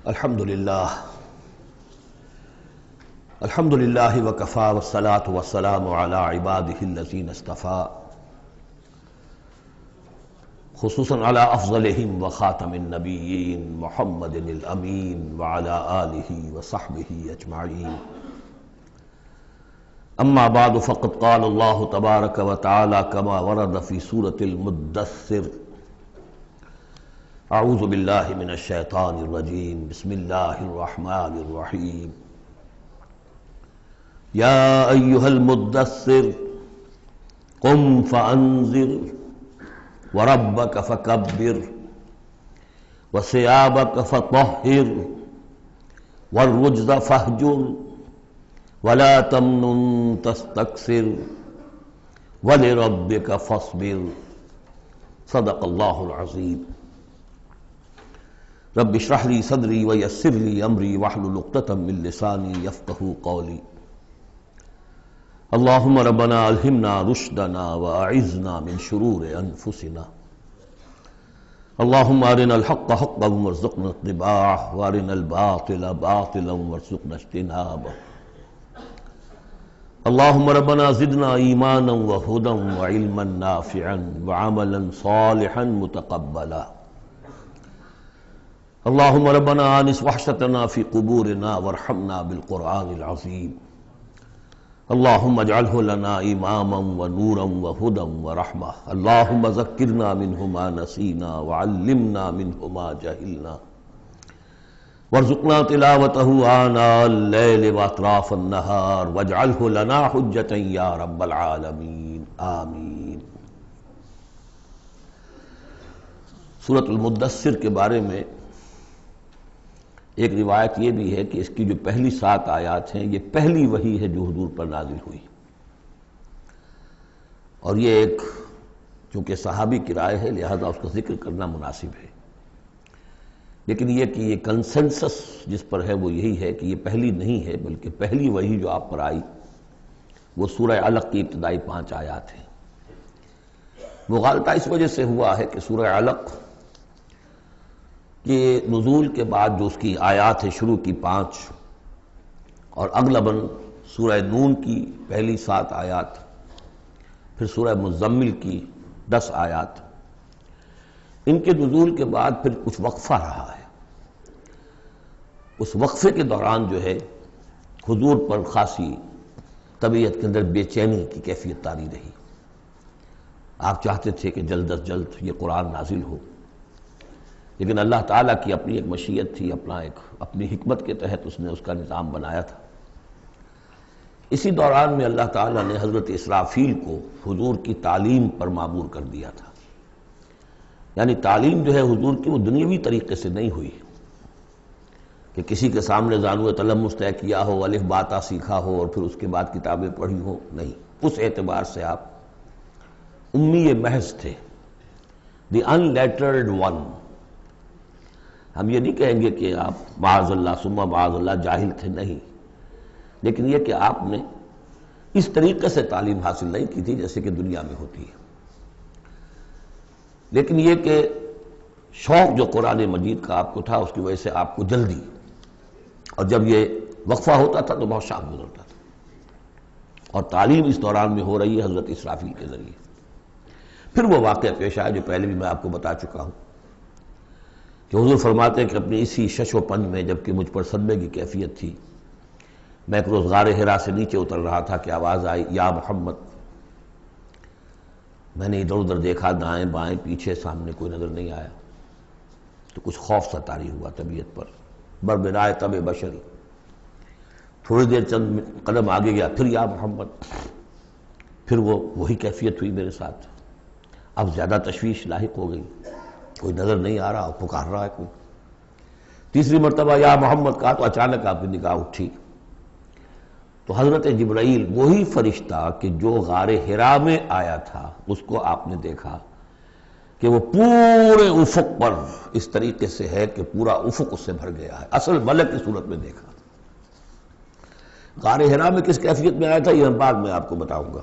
الحمدللہ وکفی والصلاة والسلام علی عبادہ الذین اصطفیٰ خصوصاً علی افضلہم وخاتم النبیین محمد الامین وعلی آلہ وصحبہ اجمعین اما بعد فقد قال اللہ تبارک وتعالی کما ورد فی سورة المدثر اعوذ باللہ من الشیطان الرجیم بسم اللہ الرحمن الرحیم یا ایہا المدثر قم فانذر وربک فکبر وثیابک فطہر والرجز فاہجر ولا تمنن تستکثر ولربک فاصبر صدق اللہ العظیم رب اشرح لی صدری ویسر لی امری واحلل عقدۃ من لسانی یفقہوا قولی اللہم ربنا الہمنا رشدنا واعذنا من شرور انفسنا اللہم ارنا الحق حقا وارزقنا اتباعہ وارنا الباطل باطلا وارزقنا اجتنابہ اللہم ربنا زدنا ایمانا وہدا وعلما نافعا وعملا صالحا متقبلا اللہم ربنا آنس وحشتنا فی قبورنا وارحمنا بالقرآن العظیم اللہم اجعلہ لنا اماما ونورا وہدا ورحمہ اللہم ذکرنا منہ ما نسینا وعلمنا منہ ما جہلنا وارزقنا تلاوتہ آناء اللیل واطراف النہار واجعلہ لنا حجتا یا رب العالمین آمین۔ سورۃ المدثر کے بارے میں ایک روایت یہ بھی ہے کہ اس کی جو پہلی 7 آیات ہیں یہ پہلی وحی ہے جو حضور پر نازل ہوئی، اور یہ ایک چونکہ صحابی کی رائے ہے لہذا اس کا ذکر کرنا مناسب ہے، لیکن یہ کہ یہ کنسنسس جس پر ہے وہ یہی ہے کہ یہ پہلی نہیں ہے بلکہ پہلی وحی جو آپ پر آئی وہ سورہ علق کی ابتدائی 5 آیات ہیں۔ مغالطہ اس وجہ سے ہوا ہے کہ سورہ علق کہ نزول کے بعد جو اس کی آیات ہے شروع کی 5 اور اغلباً سورہ نون کی پہلی 7 آیات، پھر سورہ مزمل کی 10 آیات، ان کے نزول کے بعد پھر کچھ وقفہ رہا ہے۔ اس وقفے کے دوران جو ہے حضور پر خاصی طبیعت کے اندر بے چینی کی کیفیت طاری رہی، آپ چاہتے تھے کہ جلد از جلد یہ قرآن نازل ہو، لیکن اللہ تعالیٰ کی اپنی ایک مشیت تھی، اپنی حکمت کے تحت اس نے اس کا نظام بنایا تھا۔ اسی دوران میں اللہ تعالیٰ نے حضرت اسرافیل کو حضور کی تعلیم پر معمور کر دیا تھا، یعنی تعلیم جو ہے حضور کی وہ دنیاوی طریقے سے نہیں ہوئی کہ کسی کے سامنے زانو تلمس طے کیا ہو، الف باتا سیکھا ہو اور پھر اس کے بعد کتابیں پڑھی ہو، نہیں، اس اعتبار سے آپ امی محض تھے، دی ان لیٹرڈ ون۔ ہم یہ نہیں کہیں گے کہ آپ معاذ اللہ ثم معاذ اللہ جاہل تھے، نہیں، لیکن یہ کہ آپ نے اس طریقے سے تعلیم حاصل نہیں کی تھی جیسے کہ دنیا میں ہوتی ہے، لیکن یہ کہ شوق جو قرآن مجید کا آپ کو تھا اس کی وجہ سے آپ کو جلدی، اور جب یہ وقفہ ہوتا تھا تو بہت شام گزرتا تھا، اور تعلیم اس دوران میں ہو رہی ہے حضرت اسرافیل کے ذریعے۔ پھر وہ واقعہ پیش آیا جو پہلے بھی میں آپ کو بتا چکا ہوں کہ حضور فرماتے ہیں کہ اپنی اسی شش و پنج میں جبکہ مجھ پر صدمے کی کیفیت تھی، میں ایک روز غار حرا سے نیچے اتر رہا تھا کہ آواز آئی یا محمد۔ میں نے ادھر ادھر دیکھا، دائیں بائیں پیچھے، سامنے کوئی نظر نہیں آیا، تو کچھ خوف سا طاری ہوا طبیعت پر، بربرائے طب بشری۔ تھوڑی دیر چند قدم آگے گیا، پھر یا محمد، پھر وہی کیفیت ہوئی میرے ساتھ۔ اب زیادہ تشویش لاحق ہو گئی، کوئی نظر نہیں آ رہا، پکار رہا ہے کوئی۔ تیسری مرتبہ یا محمد کہا تو اچانک آپ کی نگاہ اٹھی تو حضرت جبرائیل، وہی فرشتہ کہ جو غار حرا میں آیا تھا، اس کو آپ نے دیکھا کہ وہ پورے افق پر اس طریقے سے ہے کہ پورا افق اس سے بھر گیا ہے، اصل ملک کی صورت میں دیکھا۔ غار حرا میں کس کیفیت میں آیا تھا یہ بعد میں آپ کو بتاؤں گا،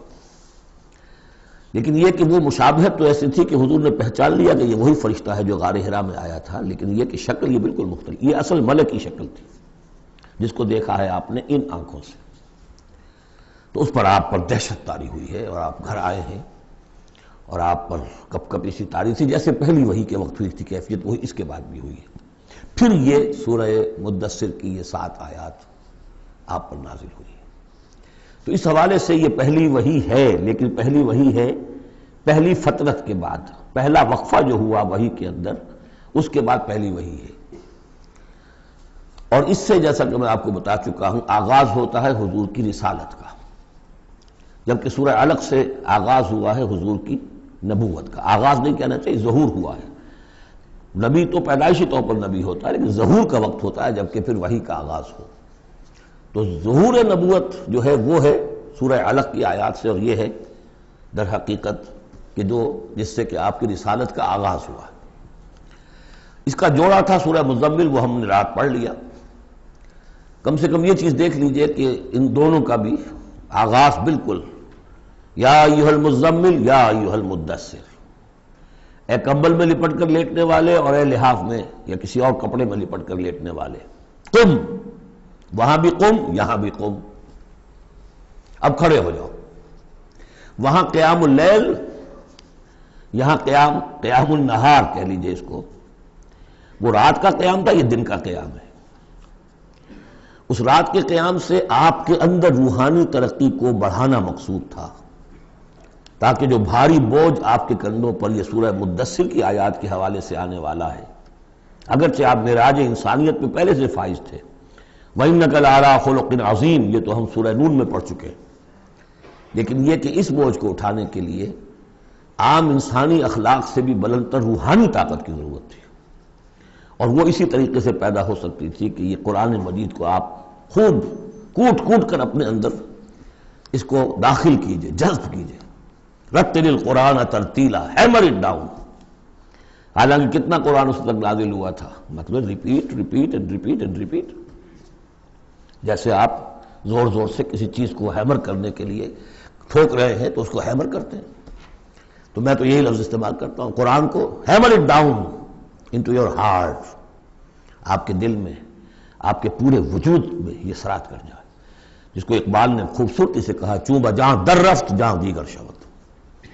لیکن یہ کہ وہ مشابہت تو ایسی تھی کہ حضور نے پہچان لیا کہ یہ وہی فرشتہ ہے جو غار حرا میں آیا تھا، لیکن یہ کہ شکل یہ بالکل مختلف، یہ اصل ملک کی شکل تھی جس کو دیکھا ہے آپ نے ان آنکھوں سے۔ تو اس پر آپ پر دہشت طاری ہوئی ہے اور آپ گھر آئے ہیں اور آپ پر کپ کپی سی طاری تھی، جیسے پہلی وحی کے وقت ہوئی تھی کیفیت وہی اس کے بعد بھی ہوئی ہے۔ پھر یہ سورہ مدثر کی یہ 7 آیات آپ پر نازل ہوئی ہے۔ تو اس حوالے سے یہ پہلی وحی ہے، لیکن پہلی وحی ہے پہلی فترت کے بعد، پہلا وقفہ جو ہوا وحی کے اندر اس کے بعد پہلی وحی ہے۔ اور اس سے جیسا کہ میں آپ کو بتا چکا ہوں آغاز ہوتا ہے حضور کی رسالت کا، جبکہ سورہ علق سے آغاز ہوا ہے حضور کی نبوت کا۔ آغاز نہیں کہنا چاہیے، ظہور ہوا ہے۔ نبی تو پیدائشی طور پر نبی ہوتا ہے، لیکن ظہور کا وقت ہوتا ہے جبکہ پھر وحی کا آغاز ہو۔ تو ظہور نبوت جو ہے وہ ہے سورہ علق کی آیات سے، اور یہ ہے در حقیقت کہ جس سے کہ آپ کی رسالت کا آغاز ہوا۔ اس کا جوڑا تھا سورہ مزمل، وہ ہم نے رات پڑھ لیا۔ کم سے کم یہ چیز دیکھ لیجئے کہ ان دونوں کا بھی آغاز بالکل یا ایھا المزمل یا ایھا المدثر، اے کمبل میں لپٹ کر لیٹنے والے اور اے لحاف میں یا کسی اور کپڑے میں لپٹ کر لیٹنے والے، قم، وہاں بھی قم یہاں بھی قم، اب کھڑے ہو جاؤ۔ وہاں قیام اللیل، یہاں قیام النہار کہہ لیجئے اس کو۔ وہ رات کا قیام تھا، یہ دن کا قیام ہے۔ اس رات کے قیام سے آپ کے اندر روحانی ترقی کو بڑھانا مقصود تھا، تاکہ جو بھاری بوجھ آپ کے کندھوں پر یہ سورہ مدثر کی آیات کے حوالے سے آنے والا ہے، اگرچہ آپ معراج انسانیت میں پہلے سے فائز تھے، وَإِنَّكَ لَعَلَىٰ خُلُقٍ عَظِيمٍ، یہ تو ہم سورہ نون میں پڑھ چکے ہیں، لیکن یہ کہ اس بوجھ کو اٹھانے کے لیے عام انسانی اخلاق سے بھی بلندتر روحانی طاقت کی ضرورت تھی، اور وہ اسی طریقے سے پیدا ہو سکتی تھی کہ یہ قرآن مجید کو آپ خوب کوٹ کوٹ کر اپنے اندر اس کو داخل کیجئے، جذب کیجئے۔ رتل القرآن ترتیلا، ہیمر اٹ ڈاؤن۔ حالانکہ کتنا قرآن اس تک نازل ہوا تھا، مطلب repeat repeat and repeat and repeat, جیسے آپ زور زور سے کسی چیز کو ہیمر کرنے کے لیے ٹھوک رہے ہیں تو اس کو ہیمر کرتے ہیں۔ تو میں تو یہی لفظ استعمال کرتا ہوں، قرآن کو hammer it down into your heart, آپ کے دل میں، آپ کے پورے وجود میں یہ سرات کر جائے، جس کو اقبال نے خوبصورتی سے کہا، چوں بجاں در رفت جاں دیگر شود،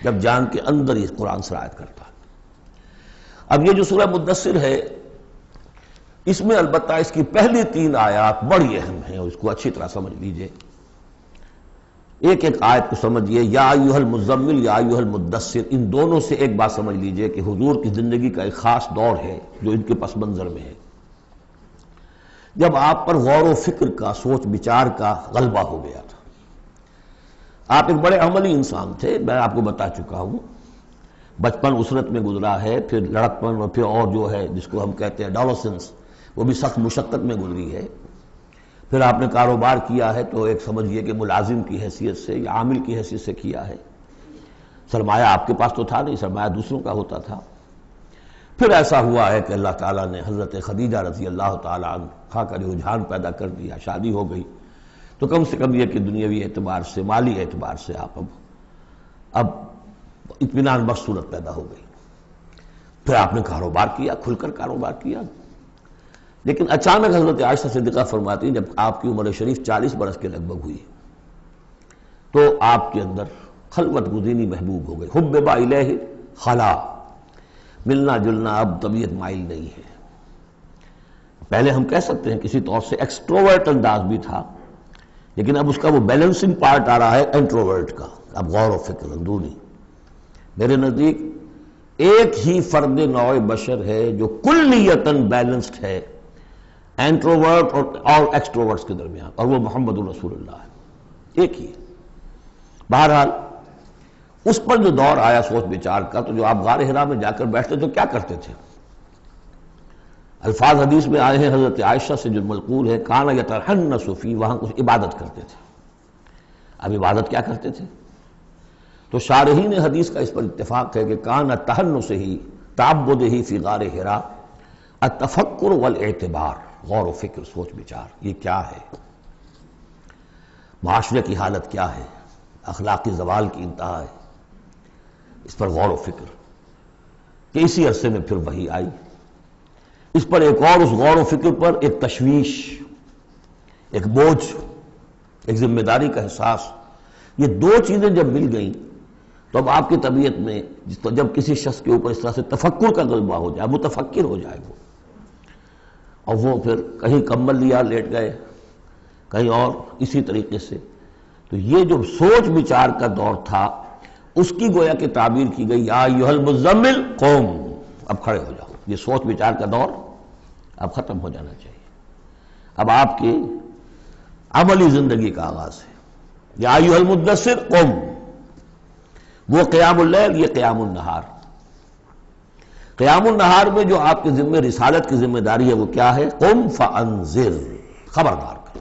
جب جان کے اندر یہ قرآن سرایت کرتا ہے۔ اب یہ جو سورہ مدثر ہے، اس میں البتہ اس کی پہلی 3 آیات بڑی اہم ہیں، اور اس کو اچھی طرح سمجھ لیجئے۔ ایک ایک آیت کو سمجھیے، یا ایھا المزمل یا ایھا المدثر، ان دونوں سے ایک بات سمجھ لیجئے کہ حضور کی زندگی کا ایک خاص دور ہے جو ان کے پس منظر میں ہے، جب آپ پر غور و فکر کا، سوچ بچار کا غلبہ ہو گیا تھا۔ آپ ایک بڑے عملی انسان تھے، میں آپ کو بتا چکا ہوں، بچپن اسرت میں گزرا ہے، پھر لڑکپن، اور پھر اور جو ہے جس کو ہم کہتے ہیں ایڈولسنس، وہ بھی سخت مشقت میں گزری ہے۔ پھر آپ نے کاروبار کیا ہے تو ایک سمجھیے کہ ملازم کی حیثیت سے یا عامل کی حیثیت سے کیا ہے، سرمایہ آپ کے پاس تو تھا نہیں، سرمایہ دوسروں کا ہوتا تھا۔ پھر ایسا ہوا ہے کہ اللہ تعالیٰ نے حضرت خدیجہ رضی اللہ تعالیٰ عنہا کا رجحان پیدا کر دیا، شادی ہو گئی، تو کم سے کم یہ کہ دنیاوی اعتبار سے، مالی اعتبار سے آپ اب اطمینان بخش صورت پیدا ہو گئی۔ پھر آپ نے کاروبار کیا، کھل کر کاروبار کیا، لیکن اچانک حضرت عائشہ صدیقہ فرماتی ہیں جب آپ کی عمر شریف 40 برس کے لگ بھگ ہوئی تو آپ کے اندر خلوت گزینی محبوب ہو گئی، حبب الیہ خلا، ملنا جلنا اب طبیعت مائل نہیں ہے۔ پہلے ہم کہہ سکتے ہیں کسی طور سے ایکسٹروورٹ انداز بھی تھا، لیکن اب اس کا وہ بیلنسنگ پارٹ آ رہا ہے انٹروورٹ کا، اب غور و فکر اندرونی۔ میرے نزدیک ایک ہی فرد نوع بشر ہے جو کلیتاً بیلنسڈ ہے انٹروورٹ اور ایکسٹروورٹس کے درمیان، اور وہ محمد الرسول اللہ ہے، ایک ہی ہے۔ بہرحال اس پر جو دور آیا سوچ بچار کا، تو جو آپ غار حرا میں جا کر بیٹھتے تو کیا کرتے تھے؟ الفاظ حدیث میں آئے ہیں حضرت عائشہ سے جو منقول ہے، کان یتحنث فی، وہاں کچھ عبادت کرتے تھے۔ اب عبادت کیا کرتے تھے؟ تو شارحین حدیث کا اس پر اتفاق ہے کہ کان تحنث ہی تعبد ہی فی غار حرا التفکر والاعتبار، غور و فکر، سوچ بچار، یہ کیا ہے، معاشرے کی حالت کیا ہے، اخلاقی زوال کی انتہا ہے، اس پر غور و فکر کہ اسی عرصے میں پھر وحی آئی. اس پر ایک اور اس غور و فکر پر ایک تشویش، ایک بوجھ، ایک ذمہ داری کا احساس. یہ دو چیزیں جب مل گئیں تو اب آپ کی طبیعت میں جب کسی شخص کے اوپر اس طرح سے تفکر کا غلبہ ہو جائے، متفکر ہو جائے وہ، اور وہ پھر کہیں کمبل لیا لیٹ گئے، کہیں اور اسی طریقے سے، تو یہ جو سوچ بچار کا دور تھا اس کی گویا کہ تعبیر کی گئی یا ایھا المزمل قوم، اب کھڑے ہو جاؤ. یہ سوچ بچار کا دور اب ختم ہو جانا چاہیے. اب آپ کی عملی زندگی کا آغاز ہے. یا ایھا المدثر قم، وہ قیام اللیل، یہ قیام النہار. قیام النہار میں جو آپ کے ذمہ رسالت کی ذمہ داری ہے وہ کیا ہے؟ قم فانذر، خبردار کرو.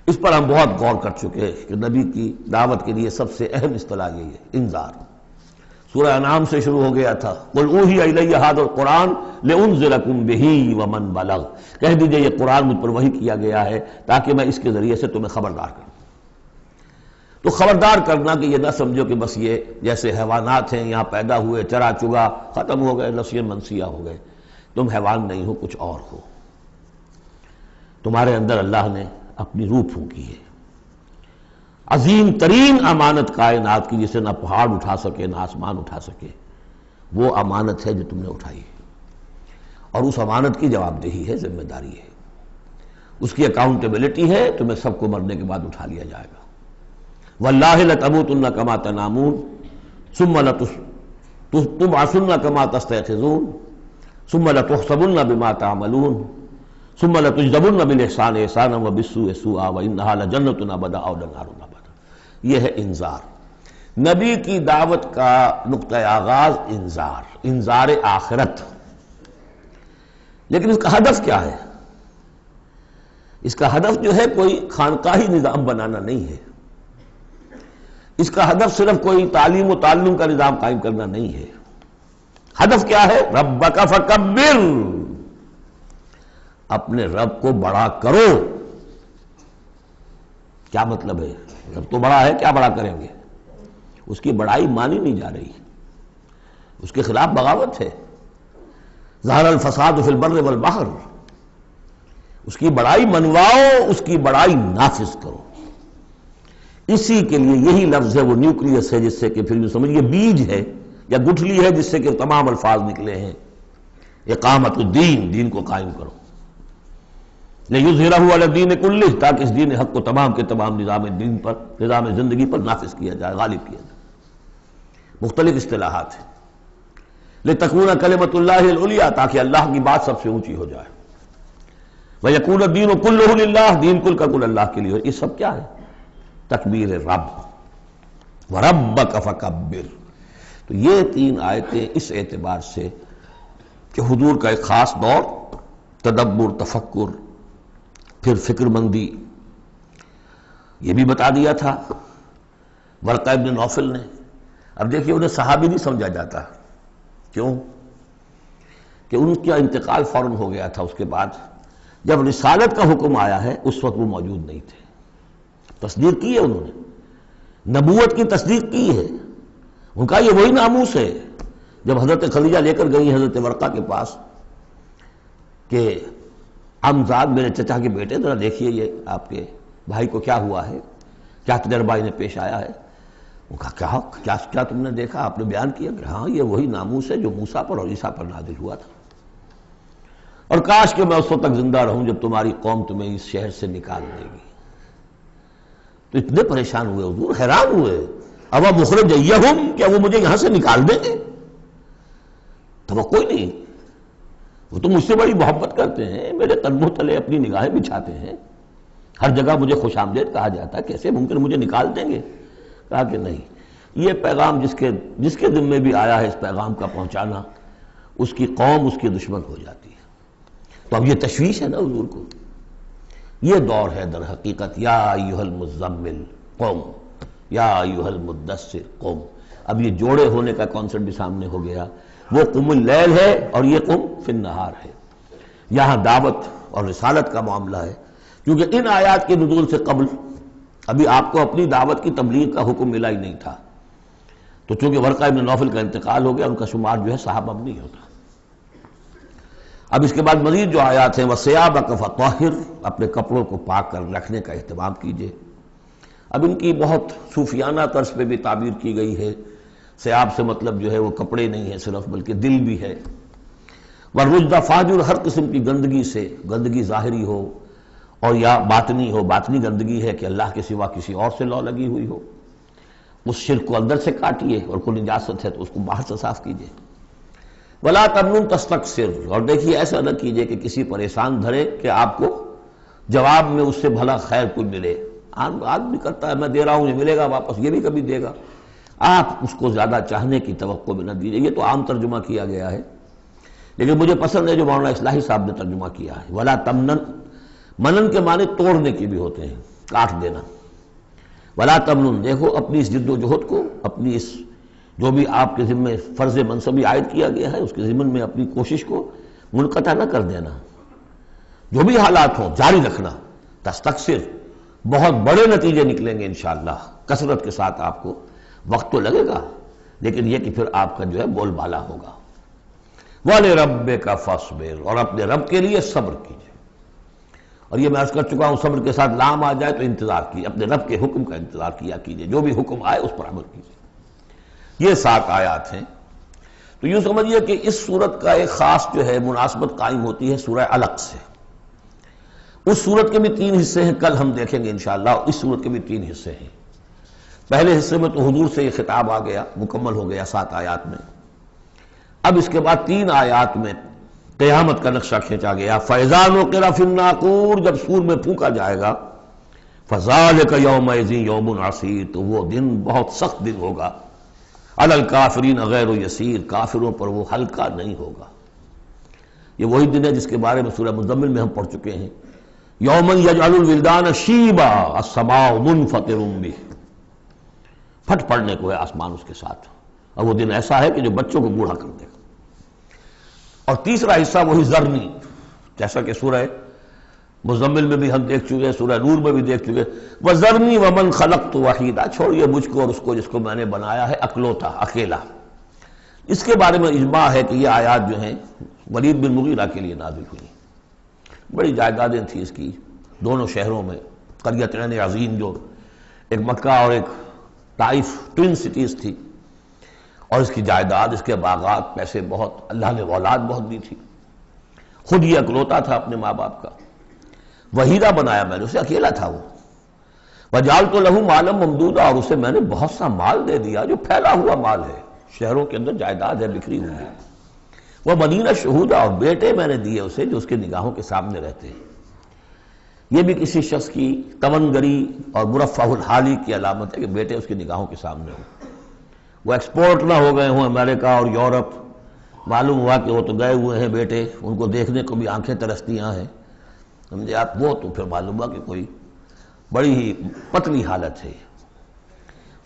اس پر ہم بہت غور کر چکے ہیں کہ نبی کی دعوت کے لیے سب سے اہم اصطلاح یہی ہے، انذار. سورہ انعام سے شروع ہو گیا تھا، قل اوحی الی ھذا القرآن لانذرکم بہ ومن بلغ، کہہ دیجئے یہ قرآن مجھ پر وحی کیا گیا ہے تاکہ میں اس کے ذریعے سے تمہیں خبردار کروں. تو خبردار کرنا کہ یہ نہ سمجھو کہ بس یہ جیسے حیوانات ہیں یہاں پیدا ہوئے، چرا چگا، ختم ہو گئے، نسیاں منسیاں ہو گئے. تم حیوان نہیں ہو، کچھ اور ہو. تمہارے اندر اللہ نے اپنی روح پھونکی ہے، عظیم ترین امانت کائنات کی، جسے نہ پہاڑ اٹھا سکے نہ آسمان اٹھا سکے. وہ امانت ہے جو تم نے اٹھائی ہے، اور اس امانت کی جواب دہی ہے، ذمہ داری ہے، اس کی اکاؤنٹیبلٹی ہے. تمہیں سب کو مرنے کے بعد اٹھا لیا جائے گا. واللہ لتموتن کما تنامون ثم لتبعثن کما تستيقظون ثم لتحسبن بما تعملون ثم لتجزون بالاحسان احسانا وبالسوء سوءا وانها لجنة ابدا او لنار ابدا. یہ ہے انذار. نبی کی دعوت کا نقطہ آغاز انذار آخرت. لیکن اس کا ہدف کیا ہے؟ اس کا ہدف جو ہے کوئی خانقاہی نظام بنانا نہیں ہے. اس کا ہدف صرف کوئی تعلیم و تعلم کا نظام قائم کرنا نہیں ہے. ہدف کیا ہے؟ ربک فکبر، اپنے رب کو بڑا کرو. کیا مطلب ہے؟ رب تو بڑا ہے، کیا بڑا کریں گے؟ اس کی بڑائی مانی نہیں جا رہی، اس کے خلاف بغاوت ہے. ظہر الفساد فی البر والبحر، اس کی بڑائی منواؤ، اس کی بڑائی نافذ کرو. اسی کے لیے یہی لفظ ہے، وہ نیوکلیس ہے جس سے کہ پھر یوں سمجھیے بیج ہے یا گٹھلی ہے جس سے کہ تمام الفاظ نکلے ہیں. اقامت الدین، دین کو قائم کرو. لِیُظْہِرَہُ عَلَى الدِّینِ کُلِّہ، تاکہ اس دین حق کو تمام کے تمام نظام دین پر، نظام زندگی پر نافذ کیا جائے، غالب کیا جائے. مختلف اصطلاحات ہیں. لِتَکُونَ کَلِمَۃُ اللہِ الْعُلْیَا، تاکہ اللہ کی بات سب سے اونچی ہو جائے. وَیَکُونَ الدِّینُ کُلُّہُ لِلَّهِ، دین کل کا کل اللہ کے لیے. یہ سب کیا ہے؟ تکبیر رب. وَرَبَّكَ فَكَبِّرْ. تو یہ تین آیتیں اس اعتبار سے کہ حضور کا ایک خاص دور، تدبر، تفکر، پھر فکر مندی، یہ بھی بتا دیا تھا ورقہ ابن نوفل نے. اب دیکھیے انہیں صحابی نہیں سمجھا جاتا. کیوں؟ کہ ان کا انتقال فوراً ہو گیا تھا. اس کے بعد جب رسالت کا حکم آیا ہے اس وقت وہ موجود نہیں تھے. تصدیق کی ہے انہوں نے، نبوت کی تصدیق کی ہے. ان کا یہ وہی ناموس ہے. جب حضرت خدیجہ لے کر گئی حضرت ورقہ کے پاس کہ عمزاد میرے چچا کے بیٹے، ذرا دیکھیے یہ آپ کے بھائی کو کیا ہوا ہے، کیا تجربہ انہیں پیش آیا ہے. وہ کہا کیا تم نے دیکھا؟ آپ نے بیان کیا کہ ہاں یہ وہی ناموس ہے جو موسیٰ پر اور عیسیٰ پر نازل ہوا تھا، اور کاش کہ میں اس وقت تک زندہ رہوں جب تمہاری قوم تمہیں اس شہر سے نکال دے گی. تو اتنے پریشان ہوئے حضور، حیران ہوئے. اب مخرجیہم، کیا وہ مجھے یہاں سے نکال دیں گے؟ توقع نہیں. وہ تو مجھ سے بڑی محبت کرتے ہیں، میرے قدموں تلے اپنی نگاہیں بچھاتے ہیں، ہر جگہ مجھے خوش آمدید کہا جاتا ہے، کیسے ممکن مجھے نکال دیں گے؟ کہا کہ نہیں، یہ پیغام جس کے ذمے بھی آیا ہے اس پیغام کا پہنچانا، اس کی قوم اس کی دشمن ہو جاتی ہے. تو اب یہ تشویش ہے نا حضور کو. یہ دور ہے در حقیقت یا ایھا المزمل قم، یا ایھا المدثر قم. اب یہ جوڑے ہونے کا کانسیپٹ بھی سامنے ہو گیا. وہ قم اللیل ہے اور یہ قم فی النہار ہے. یہاں دعوت اور رسالت کا معاملہ ہے، کیونکہ ان آیات کے نزول سے قبل ابھی آپ کو اپنی دعوت کی تبلیغ کا حکم ملا ہی نہیں تھا. تو چونکہ ورقہ ابن نوفل کا انتقال ہو گیا، ان کا شمار جو ہے صحابہ میں نہیں ہوتا۔ اب اس کے بعد مزید جو آیات ہیں، وَثِيَابَكَ فَطَهِّرْ، اپنے کپڑوں کو پاک کر رکھنے کا اہتمام کیجیے۔ اب ان کی بہت صوفیانہ طرز پہ بھی تعبیر کی گئی ہے۔ ثیاب سے مطلب جو ہے وہ کپڑے نہیں ہے صرف، بلکہ دل بھی ہے۔ وَالرُّجْزَ فَاجُر، ہر قسم کی گندگی سے، گندگی ظاہری ہو اور یا باطنی ہو۔ باطنی گندگی ہے کہ اللہ کے سوا کسی اور سے لو لگی ہوئی ہو، اس شرک کو اندر سے کاٹیے، اور کوئی نجاست ہے تو اس کو باہر سے صاف کیجیے۔ وَلَا تَمْنُن تَسْتَكْثِرْ، اور دیکھیے ایسا نہ کیجیے کہ کسی پریشان دھرے کہ آپ کو جواب میں اس سے بھلا خیر کوئی ملے۔ آدمی کرتا ہے میں دے رہا ہوں، یہ ملے گا واپس، یہ بھی کبھی دے گا، آپ اس کو زیادہ چاہنے کی توقع میں نہ دیجیے۔ یہ تو عام ترجمہ کیا گیا ہے، لیکن مجھے پسند ہے جو مولانا اصلاحی صاحب نے ترجمہ کیا ہے۔ وَلَا تَمْنُن، منن کے معنی توڑنے کے بھی ہوتے ہیں، کاٹ دینا۔ وَلَا تَمْنُن، دیکھو اپنی اس جد و جہد کو، اپنی اس جو بھی آپ کے ذمہ فرض منصبی عائد کیا گیا ہے، اس کے ضمن میں اپنی کوشش کو منقطع نہ کر دینا، جو بھی حالات ہوں جاری رکھنا۔ تستکثر، بہت بڑے نتیجے نکلیں گے انشاءاللہ، کثرت کے ساتھ آپ کو وقت تو لگے گا، لیکن یہ کہ پھر آپ کا جو ہے بول بالا ہوگا۔ وَلِرَبِّكَ فَاصْبِرْ، اور اپنے رب کے لیے صبر کیجیے۔ اور یہ میں عرض کر چکا ہوں، صبر کے ساتھ لام آ جائے تو انتظار کیجیے، اپنے رب کے حکم کا انتظار کیا کیجیے، جو بھی حکم آئے اس پر عمل کیجیے۔ یہ 7 آیات ہیں۔ تو یوں سمجھیے کہ اس سورت کا ایک خاص جو ہے مناسبت قائم ہوتی ہے سورہ علق سے۔ اس سورت کے بھی 3 حصے ہیں، کل ہم دیکھیں گے انشاءاللہ۔ اس سورت کے بھی 3 حصے ہیں۔ پہلے حصے میں تو حضور سے یہ خطاب آ گیا، مکمل ہو گیا 7 آیات میں۔ اب اس کے بعد 3 آیات میں قیامت کا نقشہ کھینچا گیا۔ فَإِذَا نُقِرَ فِي النَّاقُورِ، جب سور میں پھونکا جائے گا، فَذَلِكَ يَوْمَئِذٍ يَوْمٌ عَسِيرٌ، تو وہ دن بہت سخت دن ہوگا۔ عَلَى الْكَافِرِينَ غَيْرُ يَسِيرٌ، کافروں پر وہ ہلکا نہیں ہوگا۔ یہ وہی دن ہے جس کے بارے میں سورہ مزمل میں ہم پڑھ چکے ہیں۔ یَوْمًا يَجْعَلُ الْوِلْدَانَ شِيبًا السَّمَاءُ مُنْفَطِرٌ بِهِ، پھٹ پڑنے کو ہے آسمان اس کے ساتھ، اور وہ دن ایسا ہے کہ جو بچوں کو بوڑھا کر دے گا۔ اور تیسرا حصہ وہی ذرنی، جیسا کہ سورہ مزمل میں بھی ہم دیکھ چکے ہیں، سورہ نور میں بھی دیکھ چکے ہیں۔ وَذَرْنِي وَمَنْ خَلَقْتُ وَحِيدًا، چھوڑیے مجھ کو اور اس کو جس کو میں نے بنایا ہے اکلوتا، اکیلا۔ اس کے بارے میں اجماع ہے کہ یہ آیات جو ہیں ولید بن مغیرہ کے لیے نازل ہوئی۔ بڑی جائیدادیں تھیں اس کی دونوں شہروں میں، قریتین عظیم جو ایک مکہ اور ایک طائف، ٹوین سٹیز تھی، اور اس کی جائیداد، اس کے باغات، پیسے بہت، اللہ نے اولاد بہت دی تھی۔ خود یہ اکلوتا تھا اپنے ماں باپ کا، وحیدہ بنایا میں نے اسے، اکیلا تھا وہ۔ وَجَعَلْتُ لَهُ مَالًا مَمْدُودًا، اور اسے میں نے بہت سا مال دے دیا جو پھیلا ہوا مال ہے، شہروں کے اندر جائیداد ہے بکھری ہوئی ہے۔ وَبَنِينَ شُهُودًا، اور بیٹے میں نے دیے اسے جو اس کے نگاہوں کے سامنے رہتے ہیں۔ یہ بھی کسی شخص کی تونگری اور مرفہ الحالی کی علامت ہے کہ بیٹے اس کی نگاہوں کے سامنے ہوں، وہ ایکسپورٹ نہ ہو گئے ہوں امریکہ اور یورپ، معلوم ہوا کہ وہ تو گئے ہوئے ہیں بیٹے، ان کو دیکھنے کو بھی آنکھیں ترستیاں ہیں، سمجھے آپ، وہ تو پھر معلوم ہوا کہ کوئی بڑی ہی پتلی حالت ہے۔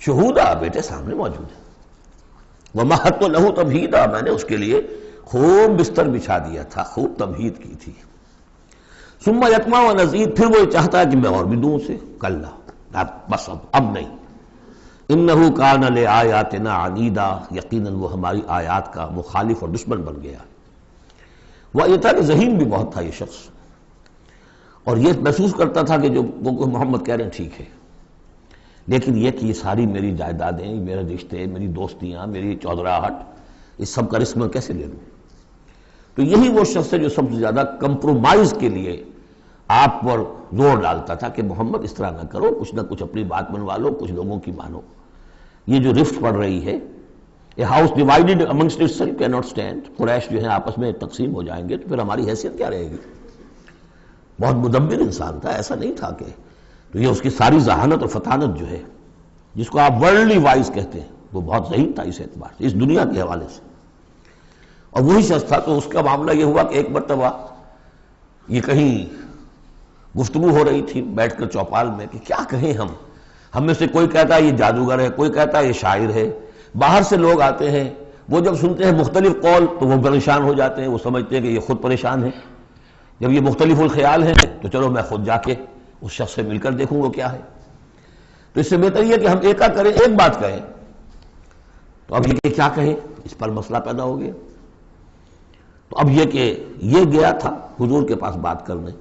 شہودہ، بیٹے سامنے موجود ہیں۔ وَمَهَّدتُّ لَهُ تَمْهِيدًا، میں نے اس کے لیے خوب بستر بچھا دیا تھا، خوب تمہید کی تھی۔ ثُمَّ يَطْمَعُ أَنْ أَزِيدَ، پھر وہ چاہتا ہے کہ میں اور بھی دوں اسے، کلا، بس اب نہیں۔ إِنَّهُ كَانَ لِآيَاتِنَا عَنِيدًا، یقیناً وہ ہماری آیات کا مخالف اور دشمن بن گیا۔ وہ یہ تھا کہ ذہین بھی بہت تھا یہ شخص، اور یہ محسوس کرتا تھا کہ جو وہ محمد کہہ رہے ہیں ٹھیک ہے، لیکن یہ کہ یہ ساری میری جائیدادیں، میرے رشتے، میری دوستیاں، میری چودراہٹ، اس سب کا رسک میں کیسے لے لوں؟ تو یہی وہ شخص ہے جو سب سے زیادہ کمپرومائز کے لیے آپ پر زور ڈالتا تھا کہ محمد اس طرح نہ کرو، کچھ نہ کچھ اپنی بات منوا لو، کچھ لوگوں کی مانو۔ یہ جو رفت پڑ رہی ہے، a house divided amongst itself can not stand, قریش جو ہیں آپس میں تقسیم ہو جائیں گے تو پھر ہماری حیثیت کیا رہے گی؟ بہت مدبر انسان تھا، ایسا نہیں تھا کہ، تو یہ اس کی ساری ذہانت اور فطانت جو ہے، جس کو آپ ورلڈلی وائز کہتے ہیں، وہ بہت ذہین تھا اس اعتبار سے، اس دنیا کے حوالے سے۔ اور وہی شخص تھا، تو اس کا معاملہ یہ ہوا کہ ایک مرتبہ یہ کہیں گفتگو ہو رہی تھی بیٹھ کر چوپال میں کہ کیا کہیں ہم میں سے کوئی کہتا ہے یہ جادوگر ہے، کوئی کہتا ہے یہ شاعر ہے، باہر سے لوگ آتے ہیں، وہ جب سنتے ہیں مختلف قول تو وہ پریشان ہو جاتے ہیں، وہ سمجھتے ہیں کہ یہ خود پریشان ہے، جب یہ مختلف الخیال ہیں تو چلو میں خود جا کے اس شخص سے مل کر دیکھوں وہ کیا ہے۔ تو اس سے بہتر یہ کہ ہم ایک بات کہیں تو اب یہ کیا کہیں، اس پر مسئلہ پیدا ہو گیا۔ تو اب یہ کہ یہ گیا تھا حضور کے پاس بات کرنے،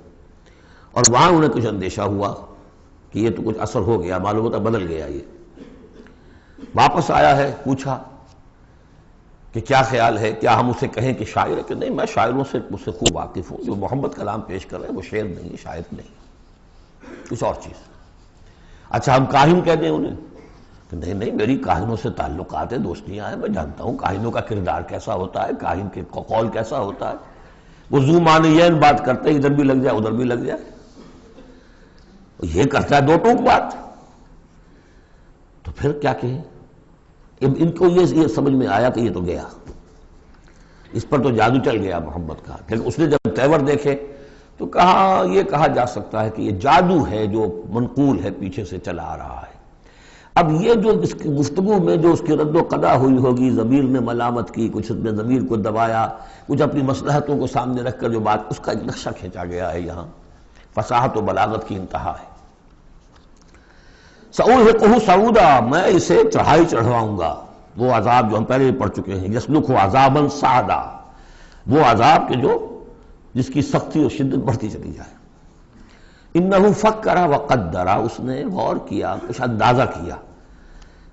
اور وہاں انہیں کچھ اندیشہ ہوا کہ یہ تو کچھ اثر ہو گیا، معلوم ہوتا بدل گیا۔ یہ واپس آیا ہے، پوچھا کہ کیا خیال ہے، کیا ہم اسے کہیں کہ شاعر ہے؟ کہ نہیں، میں شاعروں سے مجھ سے خوب واقف ہوں، جو محمد کلام پیش کر رہے ہیں وہ شعر نہیں، شاعر نہیں، کچھ اور چیز۔ اچھا ہم کاہن کہہ دیں انہیں؟ کہ نہیں نہیں، میری کاہنوں سے تعلقات ہیں، دوستیاں ہیں، میں جانتا ہوں کاہنوں کا کردار کیسا ہوتا ہے، کاہن کے قول کیسا ہوتا ہے، وہ ذو معنیین بات کرتے ہیں، ادھر بھی لگ جائے ادھر بھی لگ جائے، یہ کرتا ہے دو ٹوک بات۔ تو پھر کیا کہیں؟ ان کو یہ سمجھ میں آیا کہ یہ تو گیا، اس پر تو جادو چل گیا محمد کا۔ پھر اس نے جب تیور دیکھے تو کہا، یہ کہا جا سکتا ہے کہ یہ جادو ہے جو منقول ہے، پیچھے سے چلا آ رہا ہے۔ اب یہ جو اس کی گفتگو میں جو اس کی رد و قدا ہوئی ہوگی، ضمیر نے ملامت کی، کچھ نے ضمیر کو دبایا، کچھ اپنی مصلحتوں کو سامنے رکھ کر جو بات، اس کا ایک نقشہ کھینچا گیا ہے یہاں، فصاحت و بلاغت کی انتہا ہے۔ سأرهقه صعودا، میں اسے چڑھائی چڑھواؤں گا، وہ عذاب جو ہم پہلے پڑھ چکے ہیں، یسلکہ عذابا صعدا، وہ عذاب کہ جو جس کی سختی اور شدت بڑھتی چلی جائے۔ انہ فکر وقدر، اس نے غور کیا، کچھ اندازہ کیا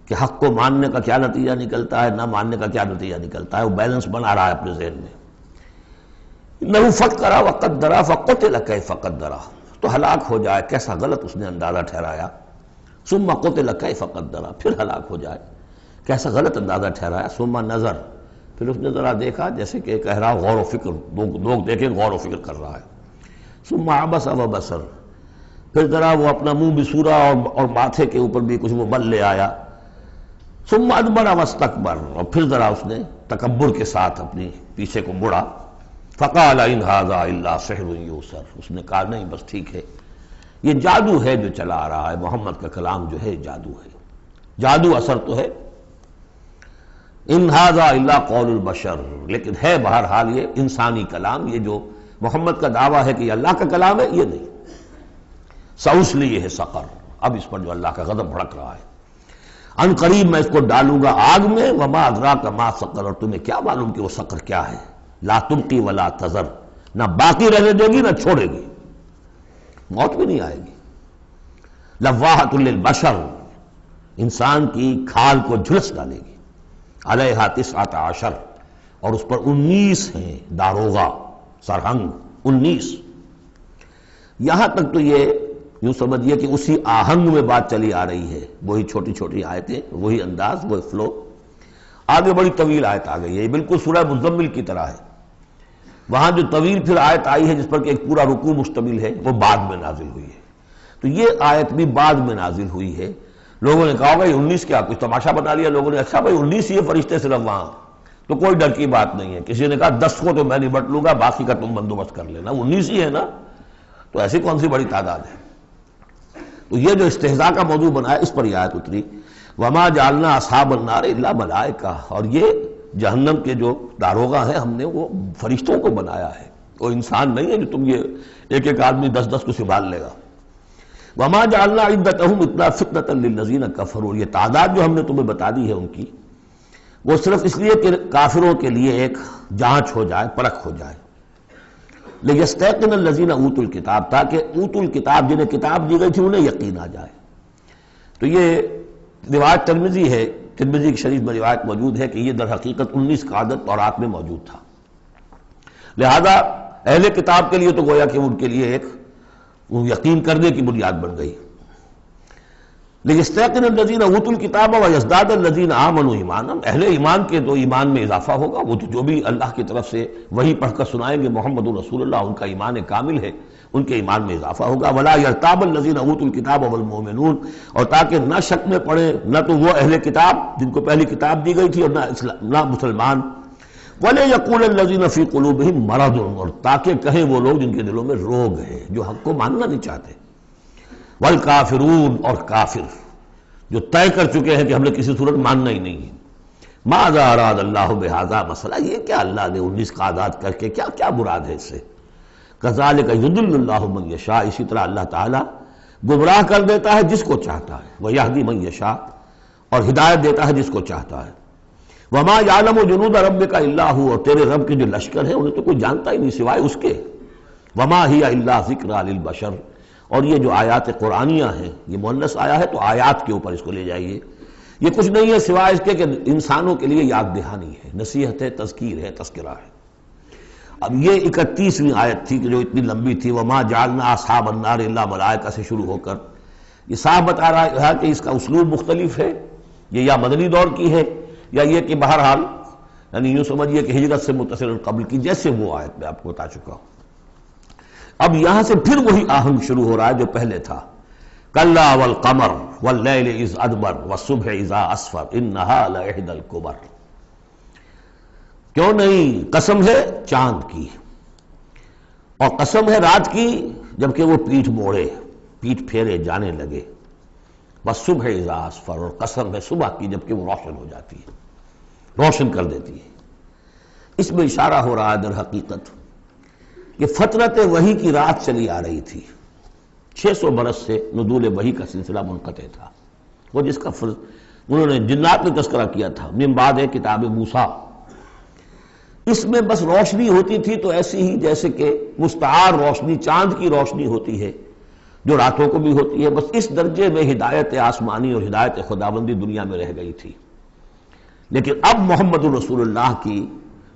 کہ حق کو ماننے کا کیا نتیجہ نکلتا ہے، نہ ماننے کا کیا نتیجہ نکلتا ہے، وہ بیلنس بنا رہا ہے اپنے ذہن میں۔ انہ فکر وقدر فقتل کیف قدر، تو ہلاک ہو جائے، کیسا غلط اس نے اندازہ ٹھہرایا۔ ثم قتل کیف قدر، پھر ہلاک ہو جائے، کیسا غلط اندازہ ٹھہرایا۔ ثم نظر، پھر اس نے ذرا دیکھا، جیسے کہ کہہ رہا غور و فکر، لوگ دیکھیں غور و فکر کر رہا ہے۔ ثم عبس وبصر، پھر ذرا وہ اپنا منہ بسورا اور ماتھے کے اوپر بھی کچھ وہ بل لے آیا۔ ثم ادبر واستکبر، اور پھر ذرا اس نے تکبر کے ساتھ اپنی پیچھے کو مڑا۔ فقال ان ھذا الا سحر یؤثر، اس نے کہا نہیں بس ٹھیک ہے، یہ جادو ہے جو چلا آ رہا ہے، محمد کا کلام جو ہے جادو ہے، جادو اثر تو ہے۔ ان ھذا الا قول البشر، لیکن ہے بہرحال یہ انسانی کلام، یہ جو محمد کا دعویٰ ہے کہ یہ اللہ کا کلام ہے، یہ نہیں۔ سأصلیہ سقر، اب اس پر جو اللہ کا غضب بھڑک رہا ہے، ان قریب میں اس کو ڈالوں گا آگ میں۔ وما ادراک ما سقر، اور تمہیں کیا معلوم کہ وہ سقر کیا ہے۔ لا تبقی ولا تذر، نہ باقی رہنے دے گی نہ چھوڑے گی، موت بھی نہیں آئے گی۔ لواحۃ للبشر، انسان کی کھال کو جھلس ڈالے گی۔ علیہا 19، اور اس پر 19 ہیں داروغہ، سرہنگ 19۔ یہاں تک تو یہ یوں سمجھیے کہ اسی آہنگ میں بات چلی آ رہی ہے، وہی چھوٹی چھوٹی آیتیں، وہی انداز، وہی فلو۔ آگے بڑی طویل آیت آ گئی ہے، یہ بالکل سورہ مزمل کی طرح ہے۔ وہاں جو طویل پھر آیت آئی ہے جس پر کہ ایک پورا رکوع مشتمل ہے، وہ بعد میں نازل ہوئی ہے۔ تو یہ آیت بھی بعد میں نازل ہوئی ہے۔ لوگوں نے کہا ہوگا یہ 19 کیا، کچھ تماشا بنا لیا لوگوں نے، اچھا بھائی 19 ہی فرشتے صرف وہاں، تو کوئی ڈر کی بات نہیں ہے۔ کسی نے کہا 10 کو تو میں نبٹ لوں گا، باقی کا تم بندوبست کر لینا، 19 ہی ہے نا، تو ایسی کون سی بڑی تعداد ہے۔ تو یہ جو استہزاء کا موضوع بنا ہے، اس پر یہ آیت اتری۔ وما جعلنا اصحاب النار الا ملائکہ، اور یہ جہنم کے جو داروغہ ہیں ہم نے وہ فرشتوں کو بنایا ہے، وہ انسان نہیں ہے جو تم یہ ایک ایک آدمی 10 کو سنبھال لے گا۔ وما جعلنا عدتهم الا فتنة للذین کفروا، یہ تعداد جو ہم نے تمہیں بتا دی ہے ان کی، وہ صرف اس لیے کہ کافروں کے لیے ایک جانچ ہو جائے، پرکھ ہو جائے۔ لیستیقن الذین اوتوا الکتاب، تاکہ اوتوا الکتاب جنہیں کتاب دی گئی تھی انہیں یقین آ جائے۔ تو یہ روایت ترمذی ہے، ترمذی کی شریف میں روایت موجود ہے کہ یہ در حقیقت 19 کا عدد تورات میں موجود تھا، لہذا اہل کتاب کے لیے تو گویا کہ ان کے لیے ایک یقین کرنے کی بنیاد بن گئی۔ لیستیقن الذین اوتوا الکتاب ویزداد الذین آمنوا ایمانا، اہل ایمان کے تو ایمان میں اضافہ ہوگا، وہ جو بھی اللہ کی طرف سے وحی پڑھ کر سنائیں گے محمد رسول اللہ، ان کا ایمان کامل ہے، ان کے ایمان میں اضافہ ہوگا۔ ولا یرتاب الذین اوتوا الکتاب والمؤمنون، اور تاکہ نہ شک میں پڑے نہ تو وہ اہل کتاب جن کو پہلی کتاب دی گئی تھی اور نہ مسلمان۔ وَلَا يَقُولَ الَّذِينَ فِي قُلُوبِهِم مَرَضٌ، اور تاکہ کہیں وہ لوگ جن کے دلوں میں روگ ہے، جو حق کو ماننا نہیں چاہتے۔ وَالْكَافِرُونَ، اور کافر جو طے کر چکے ہیں کہ ہم نے کسی صورت ماننا ہی نہیں ہے۔ ماذا اراد اللہ بہذا، مسئلہ یہ کیا اللہ نے 19 کا اعداد کر کے کیا مراد ہے اس سے۔ کذالک یضل اللہ من یشاء، اسی طرح اللہ تعالیٰ گمراہ کر دیتا ہے جس کو چاہتا ہے، ویہدی من یشاء، اور ہدایت دیتا ہے جس کو چاہتا ہے۔ وما یعلم جنود ربک الا هو، اور تیرے رب کے جو لشکر ہیں انہیں تو کوئی جانتا ہی نہیں سوائے اس کے. وما ہی الا ذکری للبشر، اور یہ جو آیات قرآنیہ ہیں، یہ مؤنث آیا ہے تو آیات کے اوپر اس کو لے جائیے، یہ کچھ نہیں ہے سوائے اس کے کہ انسانوں کے لیے یاد دہانی ہے، نصیحت ہے، تذکیر ہے، تذکرہ ہے. اب یہ 31ویں آیت تھی کہ جو اتنی لمبی تھی، وما جعلنا اصحاب النار الا ملائکہ سے شروع ہو کر یہ صاحب بتا رہا ہے کہ اس کا اسلوب مختلف ہے، یہ یا مدنی دور کی ہے یا یہ کہ بہرحال یعنی یوں سمجھیے کہ ہجرت سے متصل قبل کی، جیسے وہ آیت میں آپ کو بتا چکا ہوں. اب یہاں سے پھر وہی آہنگ شروع ہو رہا ہے جو پہلے تھا. کلا والقمر واللیل اذ ادبر والصبح اذا اسفر انہا لإحدی الکبر. کیوں نہیں، قسم ہے چاند کی، اور قسم ہے رات کی جبکہ وہ پیٹھ موڑے، پیٹھ پھیرے جانے لگے. والصبح اذا اسفر، اور قسم ہے صبح کی جبکہ وہ روشن ہو جاتی ہے، روشن کر دیتی ہے. اس میں اشارہ ہو رہا ہے در حقیقت کہ فترت وحی کی رات چلی آ رہی تھی. 600 برس سے نزول وحی کا سلسلہ منقطع تھا، وہ جس کا انہوں نے جنات میں تذکرہ کیا تھا من بعد کتاب موسیٰ. اس میں بس روشنی ہوتی تھی تو ایسی ہی جیسے کہ مستعار روشنی چاند کی روشنی ہوتی ہے جو راتوں کو بھی ہوتی ہے، بس اس درجے میں ہدایت آسمانی اور ہدایت خداوندی دنیا میں رہ گئی تھی. لیکن اب محمد الرسول اللہ کی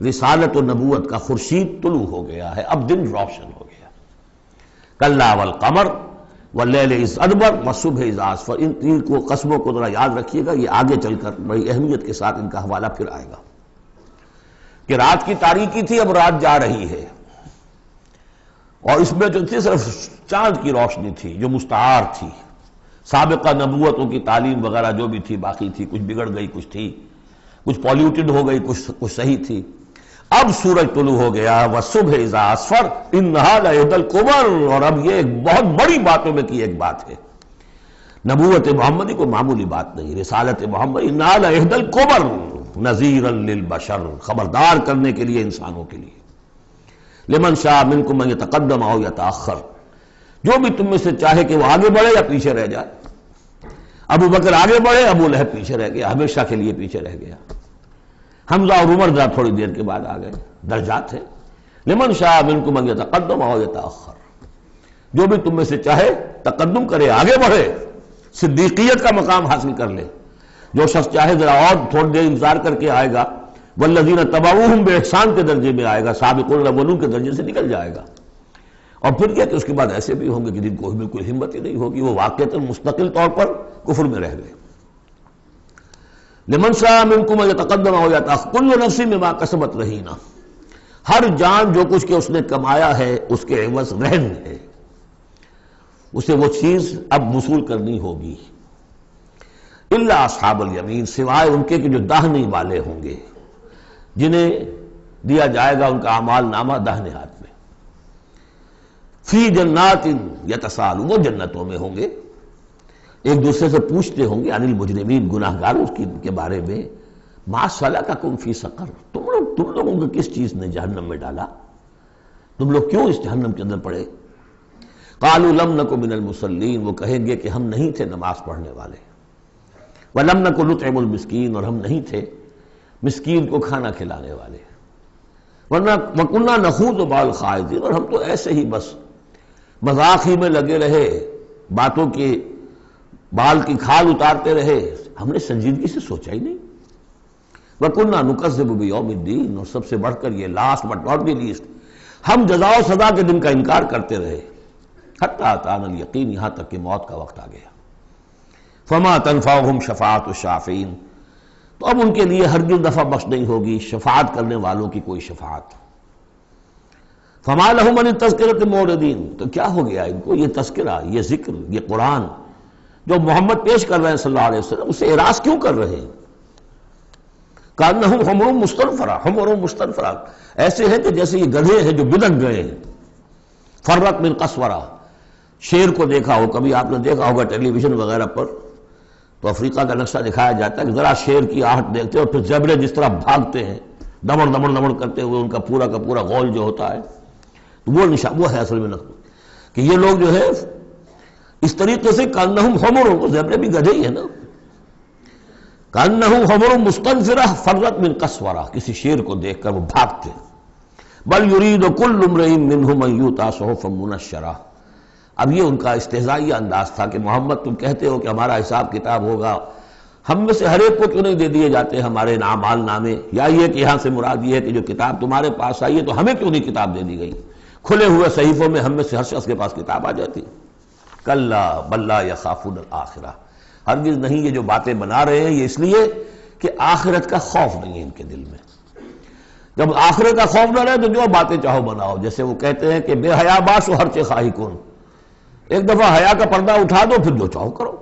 رسالت و نبوت کا خورشید طلوع ہو گیا ہے، اب دن روشن ہو گیا. کلا والقمر واللیل اذ ادبر والصبح اذا اسفر، ان تین کو قسموں کو ذرا یاد رکھیے گا، یہ آگے چل کر بڑی اہمیت کے ساتھ ان کا حوالہ پھر آئے گا کہ رات کی تاریکی تھی، اب رات جا رہی ہے، اور اس میں جو تھی صرف چاند کی روشنی تھی جو مستعار تھی. سابقہ نبوتوں کی تعلیم وغیرہ جو بھی تھی باقی تھی، کچھ بگڑ گئی، کچھ تھی، کچھ پولیوٹڈ ہو گئی، کچھ صحیح تھی. اب سورج طلوع ہو گیا، والصبح اذا اسفر انہا لإحدی الکبر، اور اب یہ ایک بہت بڑی باتوں میں کی ایک بات ہے. نبوت محمدی کو معمولی بات نہیں، رسالت محمدی انہا لإحدی الکبر نذیرا للبشر، خبردار کرنے کے لیے انسانوں کے لیے. لمن شاء منکم ان یتقدم او یتأخر، جو بھی تم میں سے چاہے کہ وہ آگے بڑھے یا پیچھے رہ جائے. ابو بکر آگے بڑھے، ابو لہب پیچھے رہ گیا، ہمیشہ کے لیے پیچھے رہ گیا. حمزہ اور عمر ذرا تھوڑی دیر کے بعد آ گئے، درجات ہیں. لمن شاء منکم ان یتقدم او یتأخر، جو بھی تم میں سے چاہے تقدم کرے، آگے بڑھے، صدیقیت کا مقام حاصل کر لے. جو شخص چاہے ذرا اور تھوڑی دیر انتظار کر کے آئے گا، والذین تبعوہم بإحسان کے درجے میں آئے گا، سابقون الاولون کے درجے سے نکل جائے گا. اور پھر کیا کہ اس کے بعد ایسے بھی ہوں گے کہ جن کو بالکل ہمت ہی نہیں ہوگی، وہ واقعتاً مستقل طور پر کفر میں رہ گئے. لمن شاء منکم ان یتقدم او یتأخر کل نفس بما کسبت رہینہ، ہر جان جو کچھ کہ اس نے کمایا ہے اس کے عوض رہن ہے، اسے وہ چیز اب وصول کرنی ہوگی. الا اصحاب الیمین، سوائے ان کے کہ جو داہنے والے ہوں گے، جنہیں دیا جائے گا ان کا اعمال نامہ داہنے ہاتھ میں. فی جنات یتساءلون، وہ جنتوں میں ہوں گے، ایک دوسرے سے پوچھتے ہوں گے عن المجرمین، گناہگاروں کے بارے میں. ما سلککم فی سقر، تم لوگوں کو کس چیز نے جہنم میں ڈالا، تم لوگ کیوں اس جہنم کے اندر پڑے. قالوا لم نک من المصلین، وہ کہیں گے کہ ہم نہیں تھے نماز پڑھنے والے. ولم نک نطعم المسکین، اور ہم نہیں تھے مسکین کو کھانا کھلانے والے. وَكُنَّا نَخُوضُ مَعَ الْخَائِضِينَ، اور ہم تو ایسے ہی بس مذاق ہی میں لگے رہے، باتوں کے بال کی کھال اتارتے رہے، ہم نے سنجیدگی سے سوچا ہی نہیں. وَكُنَّا نُكَذِّبُ بِيَوْمِ الدِّينِ، اور سب سے بڑھ کر یہ last but not the least, ہم جزا و سزا کے دن کا انکار کرتے رہے. حتیٰ أَتَانَا الْيَقِينُ، یہاں تک کہ موت کا وقت آ گیا. فَمَا تَنْفَعُهُمْ شَفَاعَةُ الشَّافِعِينَ، تو اب ان کے لیے ہرگز نفع بخش نہیں ہوگی شفاعت کرنے والوں کی کوئی شفاعت. فما لهم عن التذکرۃ معرضین، تو کیا ہو گیا ان کو، یہ تذکرہ، یہ ذکر، یہ قرآن جو محمد پیش کر رہے ہیں صلی اللہ علیہ وسلم، اسے اعراض کیوں کر رہے ہیں. کانہم حمر مستنفرہ، حمر مستنفرہ، ایسے ہیں کہ جیسے یہ گدھے ہیں جو بدک گئے ہیں. فرت من قسورہ، شیر کو دیکھا ہو کبھی آپ نے، دیکھا ہوگا ٹیلی ویژن وغیرہ پر، تو افریقہ کا نقشہ دکھایا جاتا ہے کہ ذرا شیر کی آہٹ دیکھتے ہیں اور پھر زیبرے جس طرح بھاگتے ہیں دمڑ دمڑ دمڑ کرتے ہوئے، ان کا پورا غول جو ہوتا ہے، تو وہ نشان وہ ہے اصل میں کہ یہ لوگ جو ہے اس طریقے سے کانہم حمر، وہ زیبرے بھی گدھے ہی ہیں نا. کأنہ حمر مستنفرہ فرت من قسورہ، کسی شیر کو دیکھ کر وہ بھاگتے. بل یرید کل امرئ منہم ان یؤتیٰ صحفا منشرہ. اب یہ ان کا استہزائیہ انداز تھا کہ محمد تم کہتے ہو کہ ہمارا حساب کتاب ہوگا، ہم میں سے ہر ایک کو کیوں نہیں دے دیے جاتے ہمارے اعمال نامے، یا یہ کہ یہاں سے مراد یہ ہے کہ جو کتاب تمہارے پاس آئی ہے تو ہمیں کیوں نہیں کتاب دے دی گئی؟ کھلے ہوئے صحیفوں میں ہم میں سے ہر شخص کے پاس کتاب آ جاتی. کلا بل لا یخافون الآخرہ، ہرگز نہیں، یہ جو باتیں بنا رہے ہیں یہ اس لیے کہ آخرت کا خوف نہیں ہے ان کے دل میں. جب آخرت کا خوف نہ رہے تو جو باتیں چاہو بناؤ. جیسے وہ کہتے ہیں کہ بے حیا باش و ہر چے خواہی کن، ایک دفعہ حیا کا پردہ اٹھا دو پھر جو چاہو کرو.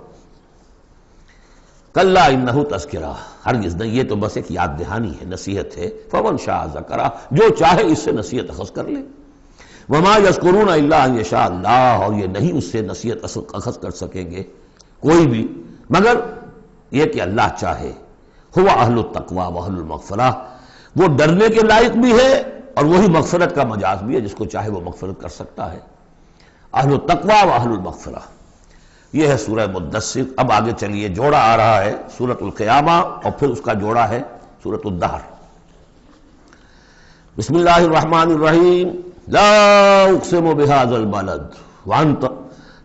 کلا انہ تذکرہ، ہرگز نہیں، یہ تو بس ایک یاد دہانی ہے، نصیحت ہے. فمن شاء ذکرہ، جو چاہے اس سے نصیحت اخذ کر لے. وما یذکرون الا ان یشاء اللہ، اور یہ نہیں اس سے نصیحت اخذ کر سکیں گے کوئی بھی مگر یہ کہ اللہ چاہے. ہوا اہل التقوی و اہل المغفرہ، وہ ڈرنے کے لائق بھی ہے اور وہی مغفرت کا مجاز بھی ہے، جس کو چاہے وہ مغفرت کر سکتا ہے. اہل التقوی و اہل المغفرہ، یہ ہے سورہ مدثر. اب آگے چلیے، جوڑا آ رہا ہے سورۃ القیامہ اور پھر اس کا جوڑا ہے سورۃ الدہر. بسم اللہ الرحمن الرحیم. لا اقسم بهذا البلد وانت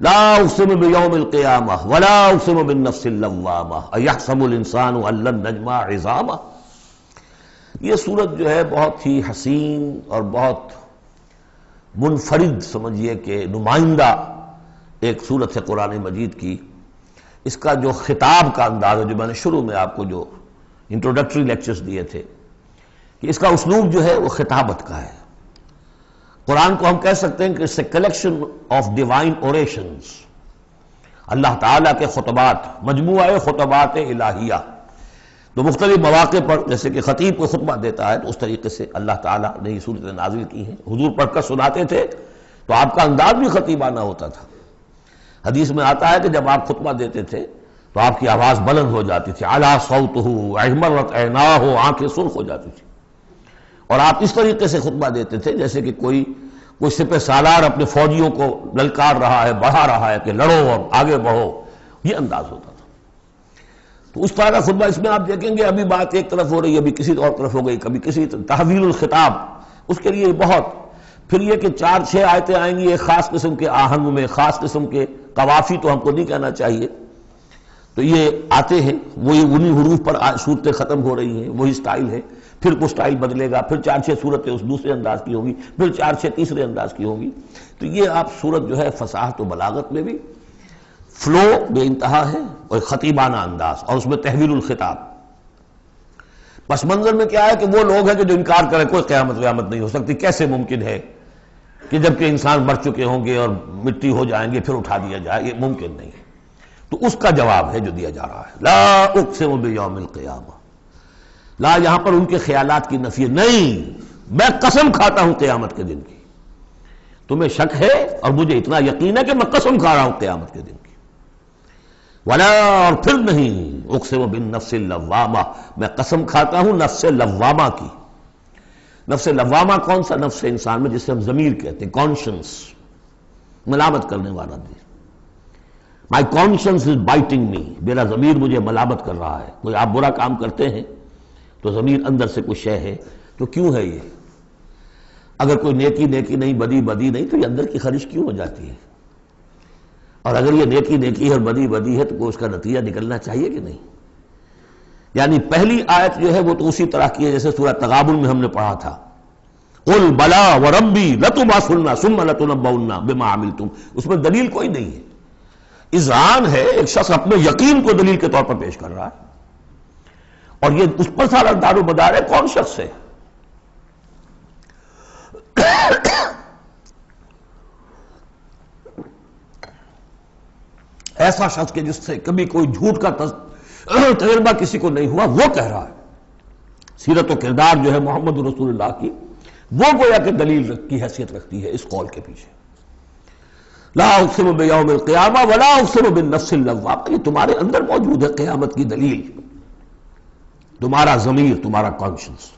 لا اقسم بیوم القیامہ ولا اقسم بالنفس اللوامہ ایحسب الانسان ان لن نجمع عظامہ. یہ سورت جو ہے بہت ہی حسین اور بہت منفرد سمجھیے کہ نمائندہ ایک سورت ہے قرآن مجید کی. اس کا جو خطاب کا انداز ہے، جو میں نے شروع میں آپ کو جو انٹروڈکٹری لیکچرز دیے تھے، کہ اس کا اسلوب جو ہے وہ خطابت کا ہے. قرآن کو ہم کہہ سکتے ہیں کہ it's a collection of divine orations، اللہ تعالیٰ کے خطبات، مجموعہ خطبات الہیہ. تو مختلف مواقع پر جیسے کہ خطیب کو خطبہ دیتا ہے تو اس طریقے سے اللہ تعالیٰ نے یہ صورتیں نازل کی ہیں. حضور پڑھ کر سناتے تھے تو آپ کا انداز بھی خطیبانہ ہوتا تھا. حدیث میں آتا ہے کہ جب آپ خطبہ دیتے تھے تو آپ کی آواز بلند ہو جاتی تھی، اعلیٰ صوتہ احمرت عیناہ، آنکھیں سرخ ہو جاتی تھی. اور آپ اس طریقے سے خطبہ دیتے تھے جیسے کہ کوئی سپہ سالار اپنے فوجیوں کو للکار رہا ہے، بڑھا رہا ہے کہ لڑو اور آگے بڑھو، یہ انداز ہوتا تھا. تو اس طرح کا خطبہ اس میں آپ دیکھیں گے ابھی بات ایک طرف ہو رہی ہے، ابھی کسی اور طرف ہو گئی، کبھی کسی تحویل الخطاب، اس کے لیے بہت. پھر یہ کہ 4-6 آیتیں آئیں گی ایک خاص قسم کے آہنگ میں، خاص قسم کے قوافی تو ہم کو نہیں کہنا چاہیے، تو یہ آتے ہیں وہی انہی حروف پر صورتیں ختم ہو رہی ہیں، وہی سٹائل ہے. پھر کچھ سٹائل بدلے گا، پھر 4-6 صورتیں اس دوسرے انداز کی ہوں گی، پھر 4-6 تیسرے انداز کی ہوں گی. تو یہ آپ صورت جو ہے فصاحت و بلاغت میں بھی فلو بے انتہا ہے اور خطیبانہ انداز، اور اس میں تحویل الخطاب. پس منظر میں کیا ہے کہ وہ لوگ ہیں کہ جو انکار کریں کوئی قیامت نہیں ہو سکتی، کیسے ممکن ہے کہ جب کہ انسان مر چکے ہوں گے اور مٹی ہو جائیں گے پھر اٹھا دیا جائے، یہ ممکن نہیں ہے. تو اس کا جواب ہے جو دیا جا رہا ہے. لا اقسم بیوم القیامہ، لا یہاں پر ان کے خیالات کی نفی نہیں، میں قسم کھاتا ہوں قیامت کے دن کی. تمہیں شک ہے اور مجھے اتنا یقین ہے کہ میں قسم کھا رہا ہوں قیامت کے دن کی. ولا، اور پھر نہیں، اقسم بالنفس اللوامہ، میں قسم کھاتا ہوں نفس لوامہ کی. نفس لوامہ کون سا نفس ہے انسان میں؟ جسے ہم ضمیر کہتے ہیں، کانشنس، ملامت کرنے والا دل. مائی کانشنس از بائٹنگ می، میرا ضمیر مجھے ملامت کر رہا ہے. کوئی آپ برا کام کرتے ہیں تو ضمیر اندر سے کچھ شے ہے، تو کیوں ہے یہ؟ اگر کوئی نیکی نہیں، بدی نہیں، تو یہ اندر کی خرش کیوں ہو جاتی ہے؟ اور اگر یہ نیکی ہے اور بدی ہے تو کوئی اس کا نتیجہ نکلنا چاہیے کہ نہیں؟ یعنی پہلی آیت جو ہے وہ تو اسی طرح کی ہے جیسے سورہ تغابن میں ہم نے پڑھا تھا، قل بلا وربی لتبعثن ثم لتنبؤن بما عملتم. اس میں دلیل کوئی نہیں ہے، اذعان ہے، ایک شخص اپنے یقین کو دلیل کے طور پر پیش کر رہا ہے، اور یہ اس پر سارا دار و مدار ہے. کون شخص ہے؟ ایسا شخص کہ جس سے کبھی کوئی جھوٹ کا تجربہ کسی کو نہیں ہوا، وہ کہہ رہا ہے. سیرت و کردار جو ہے محمد رسول اللہ کی، وہ گویا کہ دلیل کی حیثیت رکھتی ہے اس قول کے پیچھے. لا اقسم بیوم القیامہ ولا اقسم بالنفس اللوامہ، یہ تمہارے اندر موجود ہے قیامت کی دلیل، تمہارا ضمیر، تمہارا کانشنس.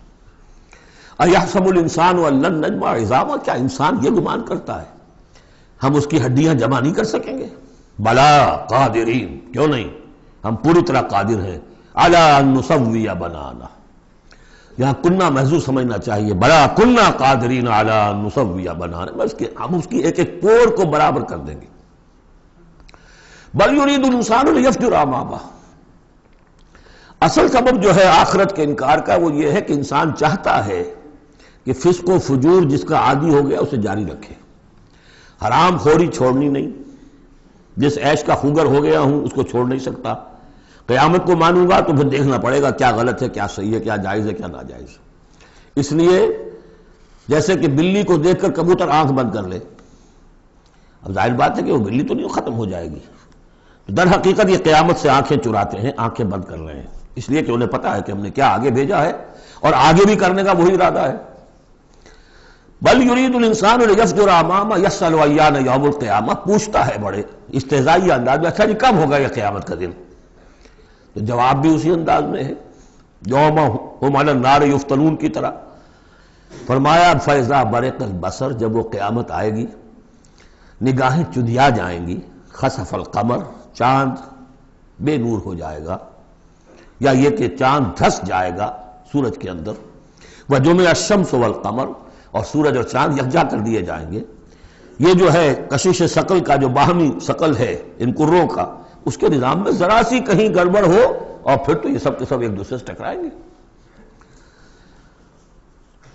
ایحسب الانسان ان لن نجمع عظامہ، کیا انسان یہ گمان کرتا ہے ہم اس کی ہڈیاں جمع نہیں کر سکیں گے؟ بلا قادرین، کیوں نہیں، ہم پوری طرح قادر ہیں علی ان نسوی بنانا، یہاں کننا محذوف سمجھنا چاہیے، بلا کننا قادرین علی ان نسوی بنانا، بس کہ ہم اس کی ایک ایک کوڑ کو برابر کر دیں گے۔ بل یرید الانسان لیفجر امامہ، اصل سبب جو ہے آخرت کے انکار کا وہ یہ ہے کہ انسان چاہتا ہے کہ فسق و فجور جس کا عادی ہو گیا اسے جاری رکھے، حرام خوری چھوڑنی نہیں، جس عیش کا خوگر ہو گیا ہوں اس کو چھوڑ نہیں سکتا، قیامت کو مانوں گا تو پھر دیکھنا پڑے گا کیا غلط ہے کیا صحیح ہے، کیا جائز ہے کیا ناجائز ہے۔ اس لیے جیسے کہ بلی کو دیکھ کر کبوتر آنکھ بند کر لے، اب ظاہر بات ہے کہ وہ بلی تو نہیں ختم ہو جائے گی، در حقیقت یہ قیامت سے آنکھیں چراتے ہیں، آنکھیں بند کر رہے ہیں، اس لیے کہ انہیں پتا ہے کہ ہم نے کیا آگے بھیجا ہے اور آگے بھی کرنے کا وہی ارادہ ہے۔ بل یرید الانسان لیفجر امامہ یسأل ایان یوم القیامہ، پوچھتا ہے بڑے استہزائی انداز میں، اچھا جی کب ہوگا یہ قیامت کا دن؟ تو جواب بھی اسی انداز میں ہے، یوم ہم علی النار یفتنون کی طرح۔ فرمایا فاذا برق البصر، جب وہ قیامت آئے گی نگاہیں چدھیا جائیں گی، خسف القمر، چاند بے نور ہو جائے گا، یا یہ کہ چاند دھس جائے گا سورج کے اندر، وجمع الشمس والقمر، اور سورج اور چاند یکجا کر دیے جائیں گے۔ یہ جو ہے کشش ثقل کا جو باہمی ثقل ہے ان کروں کا، اس کے نظام میں ذرا سی کہیں گڑبڑ ہو اور پھر تو یہ سب کے سب ایک دوسرے سے ٹکرائیں گے۔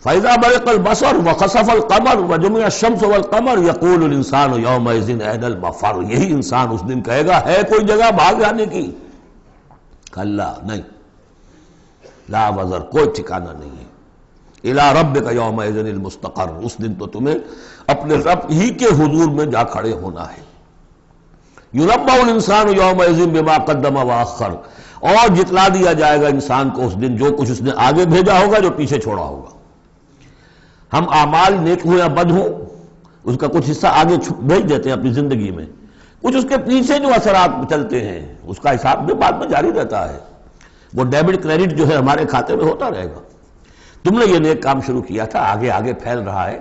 فَإِذَا بَرِقَ الْبَصَرُ وَخَسَفَ الْقَمَرُ وَجُمِعَ الشَّمْسُ وَالْقَمَرُ يَقُولُ الْإِنسَانُ يَوْمَئِذٍ أَيْنَ الْمَفَرُّ، یہی انسان اس دن کہے گا ہے کوئی جگہ بھاگ جانے کی؟ کلا، نہیں، لا وزر، کوئی ٹھکانہ نہیں ہے۔ الی ربک یومئذ المستقر، اس دن تو تمہیں اپنے رب ہی کے حضور میں جا کھڑے ہونا ہے۔ یربع الانسان یومئذ بما قدم واخر، اور جتلا دیا جائے گا انسان کو اس دن جو کچھ اس نے آگے بھیجا ہوگا جو پیچھے چھوڑا ہوگا۔ ہم اعمال نیک ہوں یا بد ہوں اس کا کچھ حصہ آگے بھیج دیتے ہیں اپنی زندگی میں، کچھ اس کے پیچھے جو اثرات چلتے ہیں اس کا حساب بھی بعد میں جاری رہتا ہے، وہ ڈیبٹ کریڈٹ جو ہے ہمارے کھاتے میں ہوتا رہے گا۔ تم نے یہ نیک کام شروع کیا تھا، آگے آگے پھیل رہا ہے،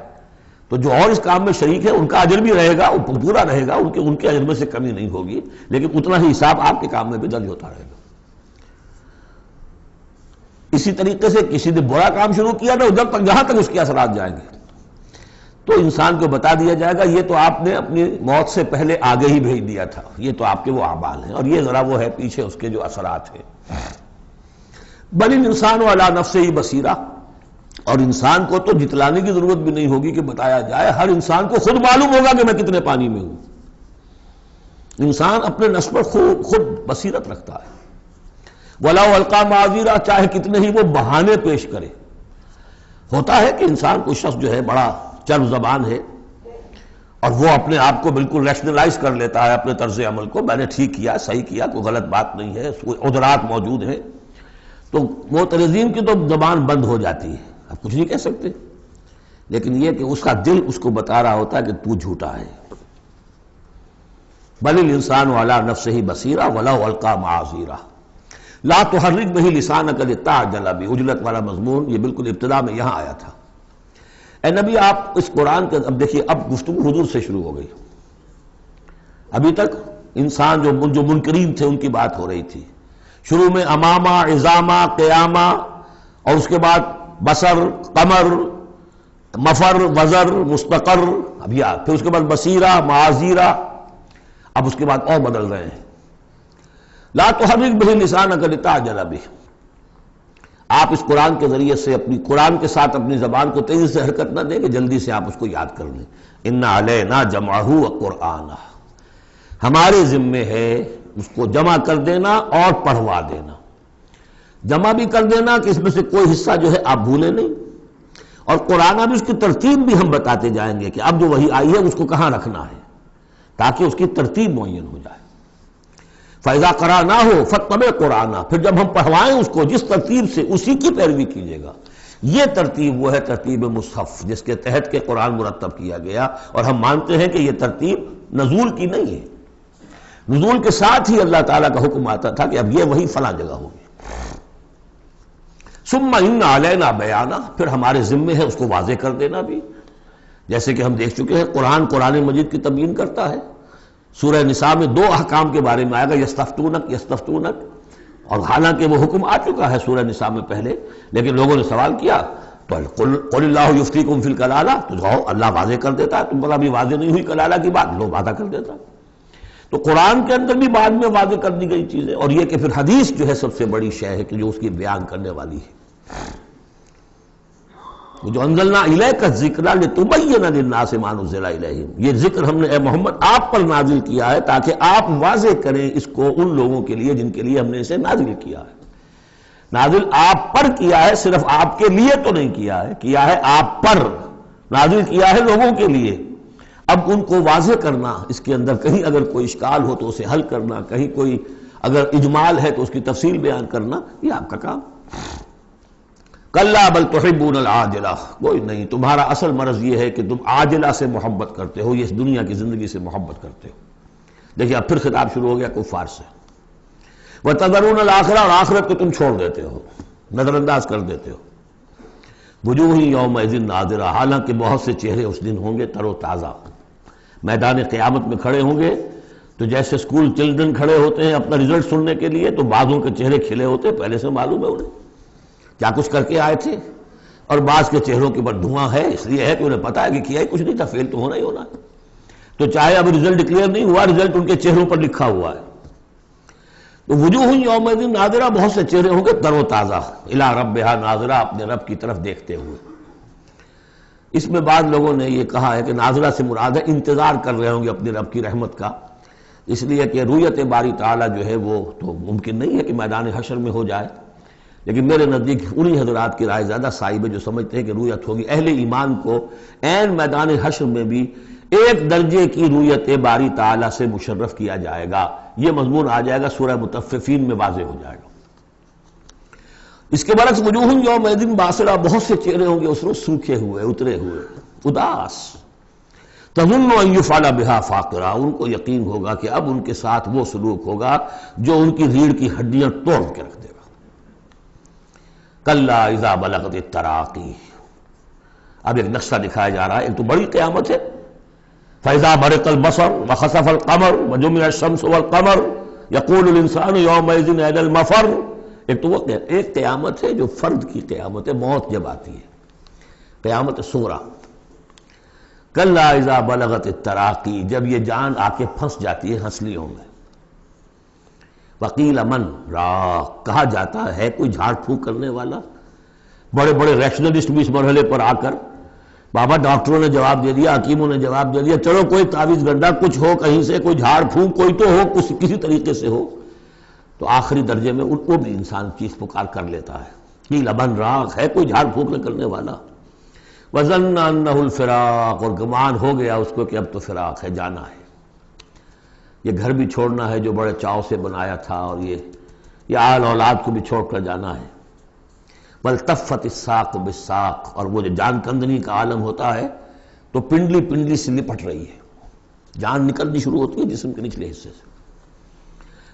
تو جو اور اس کام میں شریک ہے ان کا اجر بھی رہے گا، وہ پورا رہے گا، ان کے اجر میں سے کمی نہیں ہوگی، لیکن اتنا ہی حساب آپ کے کام میں بھی درج ہوتا رہے گا۔ اسی طریقے سے کسی نے برا کام شروع کیا تھا، جب تک جہاں تک اس کے اثرات جائیں گے تو انسان کو بتا دیا جائے گا یہ تو آپ نے اپنی موت سے پہلے آگے ہی بھیج دیا تھا، یہ تو آپ کے وہ اعمال ہیں، اور یہ ذرا وہ ہے پیچھے اس کے جو اثرات ہیں۔ بل الانسان علی نفسہ بصیرہ، اور انسان کو تو جتلانے کی ضرورت بھی نہیں ہوگی کہ بتایا جائے، ہر انسان کو خود معلوم ہوگا کہ میں کتنے پانی میں ہوں۔ انسان اپنے نفس پر خود بصیرت رکھتا ہے۔ وَلَوْ أَلْقَىٰ مَعَاذِيرًا، چاہے کتنے ہی وہ بہانے پیش کرے۔ ہوتا ہے کہ انسان کوئی شخص جو ہے بڑا چرب زبان ہے اور وہ اپنے آپ کو بالکل ریشنلائز کر لیتا ہے اپنے طرز عمل کو، میں نے ٹھیک کیا، صحیح کیا، کوئی غلط بات نہیں ہے، عذرات موجود ہیں، تو معترضین کی تو زبان بند ہو جاتی ہے، اب کچھ نہیں کہہ سکتے، لیکن یہ کہ اس کا دل اس کو بتا رہا ہوتا ہے کہ تو جھوٹا ہے۔ بل الانسان علی نفسہ بصیرہ ولو القیٰ معاذیرہ لا تحرک بہ لسانک لتعجل بہ، عجلت والا مضمون یہ بالکل ابتدا میں یہاں آیا تھا۔ اے نبی آپ اس قرآن کے، اب دیکھیے اب گفتگو حضور سے شروع ہو گئی، ابھی تک انسان جو منکرین تھے ان کی بات ہو رہی تھی، شروع میں امامہ، عظامہ، قیامہ، اور اس کے بعد بصر، قمر، مفر، وزر، مستقر، اب یہ پھر اس کے بعد بصیرہ، معاذیرہ، اب اس کے بعد اور بدل رہے ہیں۔ لا تحرک بہ لسانک لتعجل بہ، آپ اس قرآن کے ذریعے سے قرآن کے ساتھ اپنی زبان کو تیزی سے حرکت نہ دیں کہ جلدی سے آپ اس کو یاد کر لیں۔ ان علینا جمعہ وقرآنہ، ہمارے ذمے ہے اس کو جمع کر دینا اور پڑھوا دینا، جمع بھی کر دینا کہ اس میں سے کوئی حصہ جو ہے آپ بھولیں نہیں، اور قرآن بھی اس کی ترتیب بھی ہم بتاتے جائیں گے کہ اب جو وحی آئی ہے اس کو کہاں رکھنا ہے تاکہ اس کی ترتیب معین ہو جائے۔ فَإِذَا قَرَأْنَاهُ فَاتَّبِعْ قُرْآنَهُ، پھر جب ہم پڑھوائیں اس کو جس ترتیب سے اسی کی پیروی کیجیے گا۔ یہ ترتیب وہ ہے ترتیب مصحف جس کے تحت کے قرآن مرتب کیا گیا، اور ہم مانتے ہیں کہ یہ ترتیب نزول کی نہیں ہے، نزول کے ساتھ ہی اللہ تعالیٰ کا حکم آتا تھا کہ اب یہ وہی فلاں جگہ ہوگی۔ ثم ان علینا بیانہ، پھر ہمارے ذمے ہے اس کو واضح کر دینا بھی، جیسے کہ ہم دیکھ چکے ہیں قرآن مجید کی تبیین کرتا ہے۔ سورہ نساء میں دو احکام کے بارے میں آئے گا، یستفتونک، اور حالانکہ وہ حکم آ چکا ہے سورہ نساء میں پہلے، لیکن لوگوں نے سوال کیا تو قل اللہ یفتیکم فی الکلالہ، تو کہو اللہ واضح کر دیتا ہے، تم پر ابھی واضح نہیں ہوئی کلالہ کی بات، لو واضح کر دیتا۔ تو قرآن کے اندر بھی بعد میں واضح کر دی گئی چیزیں، اور یہ کہ پھر حدیث جو ہے سب سے بڑی شے ہے کہ جو اس کی بیان کرنے والی ہے۔ جو انزلنا الیک الذکر لتبین للناس ما نزل الیہم، یہ ذکر ہم نے اے محمد آپ پر نازل کیا ہے تاکہ آپ واضح کریں اس کو ان لوگوں کے لیے جن کے لیے ہم نے اسے نازل کیا ہے۔ نازل آپ پر کیا ہے، صرف آپ کے لیے تو نہیں کیا ہے آپ پر، نازل کیا ہے لوگوں کے لیے۔ اب ان کو واضح کرنا، اس کے اندر کہیں اگر کوئی اشکال ہو تو اسے حل کرنا، کہیں کوئی اگر اجمال ہے تو اس کی تفصیل بیان کرنا، یہ آپ کا کام۔ کلا بل تحبون العاجلہ، کوئی نہیں، تمہارا اصل مرض یہ ہے کہ تم عاجلہ سے محبت کرتے ہو، یہ اس دنیا کی زندگی سے محبت کرتے ہو۔ دیکھیے اب پھر خطاب شروع ہو گیا کفار سے۔ وَتَذَرُونَ الْآخِرَةَ، اور آخرت کو تم چھوڑ دیتے ہو، نظر انداز کر دیتے ہو۔ وجوہ یومئذ ناظرہ، حالانکہ بہت سے چہرے اس دن ہوں گے تر و تازہ۔ میدان قیامت میں کھڑے ہوں گے تو جیسے اسکول چلڈرن کھڑے ہوتے ہیں اپنا رزلٹ سننے کے لیے، تو بعضوں کے چہرے کھلے ہوتے ہیں، پہلے سے معلوم ہے انہیں کیا کچھ کر کے آئے تھے، اور بعض کے چہروں کے پر دھواں ہے، اس لیے ہے کہ انہیں پتا ہے کہ کیا ہی کچھ نہیں تھا، فیل تو ہونا ہی ہونا ہے۔ تو چاہے اب رزلٹ ڈکلیئر نہیں ہوا، رزلٹ ان کے چہروں پر لکھا ہوا ہے۔ تو وجوہ یومئذ ناظرہ، بہت سے چہرے ہوں گے تر و تازہ، الی ربہا ناظرہ، اپنے رب کی طرف دیکھتے ہوئے۔ اس میں بعض لوگوں نے یہ کہا ہے کہ ناظرہ سے مراد ہے انتظار کر رہے ہوں گے اپنے رب کی رحمت کا، اس لیے کہ رویت باری تعالیٰ جو ہے وہ تو ممکن نہیں ہے کہ میدان حشر میں ہو جائے، لیکن میرے نزدیک انہی حضرات کی رائے زیادہ صائب ہے جو سمجھتے ہیں کہ رویت ہوگی۔ اہل ایمان کو عین میدان حشر میں بھی ایک درجے کی رویت باری تعالیٰ سے مشرف کیا جائے گا، یہ مضمون آ جائے گا سورہ مطففین میں، واضح ہو جائے گا۔ اس کے برعکس وجوہ یومئذ باسرہ، بہت سے چہرے ہوں گے اس روز سوکھے ہوئے، اترے ہوئے، اداس۔ تظن ان یفعل بها فاقرہ، ان کو یقین ہوگا کہ اب ان کے ساتھ وہ سلوک ہوگا جو ان کی ریڑھ کی ہڈیاں توڑ کے رکھ دے گا۔ کلا اذا بلغت التراقی، اب ایک نقشہ دکھایا جا رہا ہے، ایک تو بڑی قیامت ہے، فاذا برق البصر وخسف القمر وجمع الشمس والقمر یقول الانسان یومئذ این المفر۔ ایک تو وہ ایک قیامت ہے جو فرد کی قیامت ہے، موت جب آتی ہے، قیامت صغریٰ۔ کلا اذا بلغت التراقی، جب یہ جان آ کے پھنس جاتی ہے ہنسلیوں میں۔ وقیل من راق، کہا جاتا ہے کوئی جھاڑ پھونک کرنے والا۔ بڑے بڑے ریشنلسٹ بھی اس مرحلے پر آ کر، بابا ڈاکٹروں نے جواب دے دیا، حکیموں نے جواب دے دیا، چلو کوئی تعویذ گنڈا کچھ ہو کہیں سے، کوئی جھاڑ پھونک کوئی تو ہو، کسی طریقے سے ہو، تو آخری درجے میں ان کو بھی انسان چیخ پکار کر لیتا ہے۔ قیل من راق، ہے کوئی جھاڑ پھونک کرنے والا۔ وظن انہ الفراق، اور گمان ہو گیا اس کو کہ اب تو فراق ہے، جانا ہے، یہ گھر بھی چھوڑنا ہے جو بڑے چاؤ سے بنایا تھا، اور یہ آل اولاد کو بھی چھوڑ کر جانا ہے۔ والتفت الساق بالساق، اور وہ جو جان کندنی کا عالم ہوتا ہے تو پنڈلی پنڈلی سے لپٹ رہی ہے، جان نکلنی شروع ہوتی ہے جسم کے نچلے حصے سے۔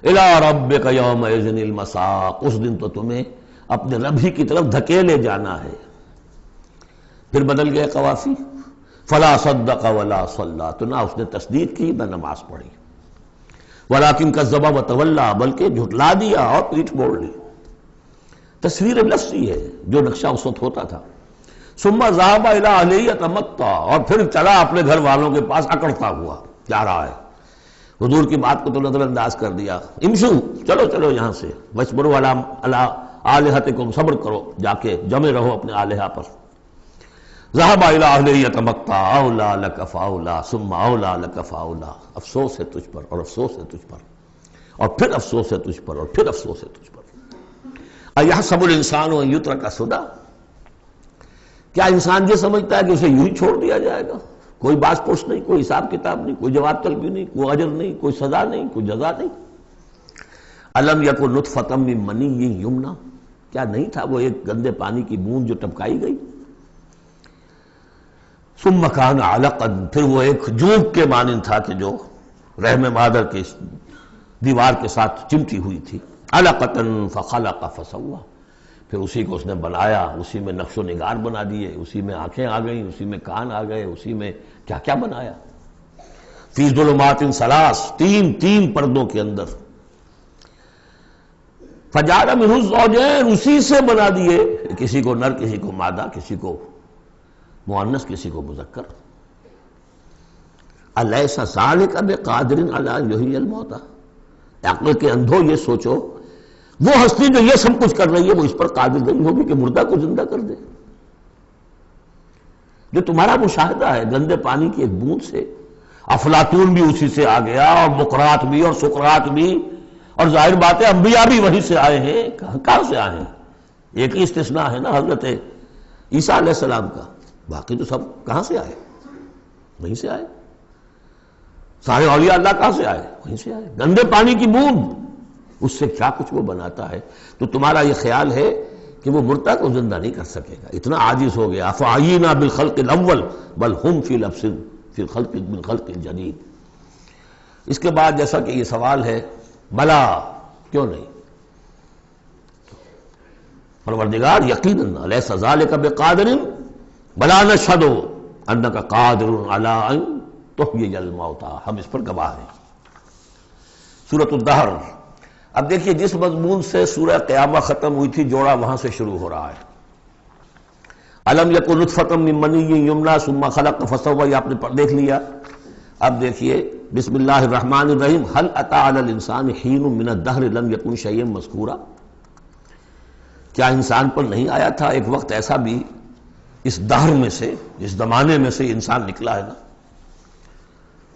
الی ربک یومئذ المساق، اس دن تو تمہیں اپنے رب ہی کی طرف دھکیلے جانا ہے۔ پھر بدل گئے قوافی، فلا صدق ولا صلی، تو نہ اس نے تصدیق کی نہ نماز پڑھی، ولیکن کذب وتولی، بلکہ جھٹلا دیا اور پیٹھ موڑ لی۔ تصویر لفظی ہے جو نقشہ اس وقت ہوتا تھا۔ ثم ذهب الى اهله يتمطى، اور پھر چلا اپنے گھر والوں کے پاس اکڑتا ہوا جا رہا ہے۔ حضور کی بات کو تو نظر انداز کر دیا، امشو، چلو چلو یہاں سے، وَاصْبِرُوا عَلَىٰ آلِهَتِكُمْ، صبر کرو، جا کے جمے رہو اپنے آلہہ پر۔ ذهب الى اهله يتمطى، اولیٰ لک فاولیٰ ثم اولیٰ لک فاولیٰ، افسوس ہے تجھ پر اور افسوس ہے تجھ پر، اور پھر افسوس ہے تجھ پر اور پھر افسوس ہے تجھ پر۔ اَيَحْسَبُ الْإِنسَانُ أَن يُتْرَكَ سُدًى، کیا انسان یہ سمجھتا ہے کہ اسے یوں ہی چھوڑ دیا جائے گا، کوئی باز پرس نہیں، کوئی حساب کتاب نہیں، کوئی جواب طلبی نہیں، کوئی اجر نہیں، کوئی سزا نہیں، کوئی جزا نہیں۔ أَلَمْ يَكُنْ نُطْفَةً مِّن مَّنِيٍّ يُمْنَىٰ، کیا نہیں تھا وہ ایک گندے پانی کی بوند جو ٹپکائی گئی۔ ثُمَّ كَانَ عَلَقًا، پھر وہ ایک جوک کے مانند تھا کہ جو رحم مادر کی دیوار کے ساتھ چمٹی ہوئی تھی۔ عَلَقَةً فَخَلَقَ فَسَوَّىٰ، پھر اسی کو اس نے بنایا، اسی میں نقش و نگار بنا دیے، اسی میں آنکھیں آ گئیں، اسی میں کان آ گئے، اسی میں کیا کیا بنایا۔ فی ظلمات ثلاث، تین پردوں کے اندر۔ فجعل منہ الزوجین، اسی سے بنا دیے، کسی کو نر کسی کو مادہ، کسی کو مؤنث کسی کو مذکر۔ الیس ذلک بقادر علی ان یحیی الموتى، عقل کے اندھو یہ سوچو وہ ہستی جو یہ سب کچھ کر رہی ہے وہ اس پر قادر نہیں ہوگی کہ مردہ کو زندہ کر دے؟ جو تمہارا مشاہدہ ہے گندے پانی کی ایک بوند سے، افلاطون بھی اسی سے آ گیا، اور مقرات بھی، اور سقراط بھی، اور ظاہر بات ہے انبیاء بھی وہیں سے آئے ہیں۔ کہاں سے آئے ہیں؟ ایک ہی استثناء ہے نا حضرت عیسیٰ علیہ السلام کا، باقی تو سب کہاں سے آئے؟ وہیں سے آئے۔ سارے اولیاء اللہ کہاں سے آئے؟ وہیں سے آئے۔ گندے پانی کی بوند، اس سے کیا کچھ وہ بناتا ہے؟ تو تمہارا یہ خیال ہے کہ وہ مردہ کو زندہ نہیں کر سکے گا، اتنا عاجز ہو گیا۔ افعینا بالخلق الاول بل ہم فی لبس فی الخلق بالخلق الجدید۔ اس کے بعد جیسا کہ یہ سوال ہے، بلا کیوں نہیں؟ پروردگار یقیناً الیس ذلک بقادر بلا نشہد انک قادر علی ان تحیی الموتى، ہم اس پر گواہ ہیں۔ سورۃ الدہر۔ اب دیکھیے جس مضمون سے سورہ قیامہ ختم ہوئی تھی جوڑا وہاں سے شروع ہو رہا ہے۔ الم یکن نطفۃ من منی یمنی ثم خلق فسوی، آپ نے دیکھ لیا۔ اب دیکھیے بسم اللہ الرحمن الرحیم، هل اتى على الانسان حین من الدہر لم یکن شیئا مذکورا، کیا انسان پر نہیں آیا تھا ایک وقت ایسا بھی اس دہر میں سے، اس زمانے میں سے انسان نکلا ہے نا۔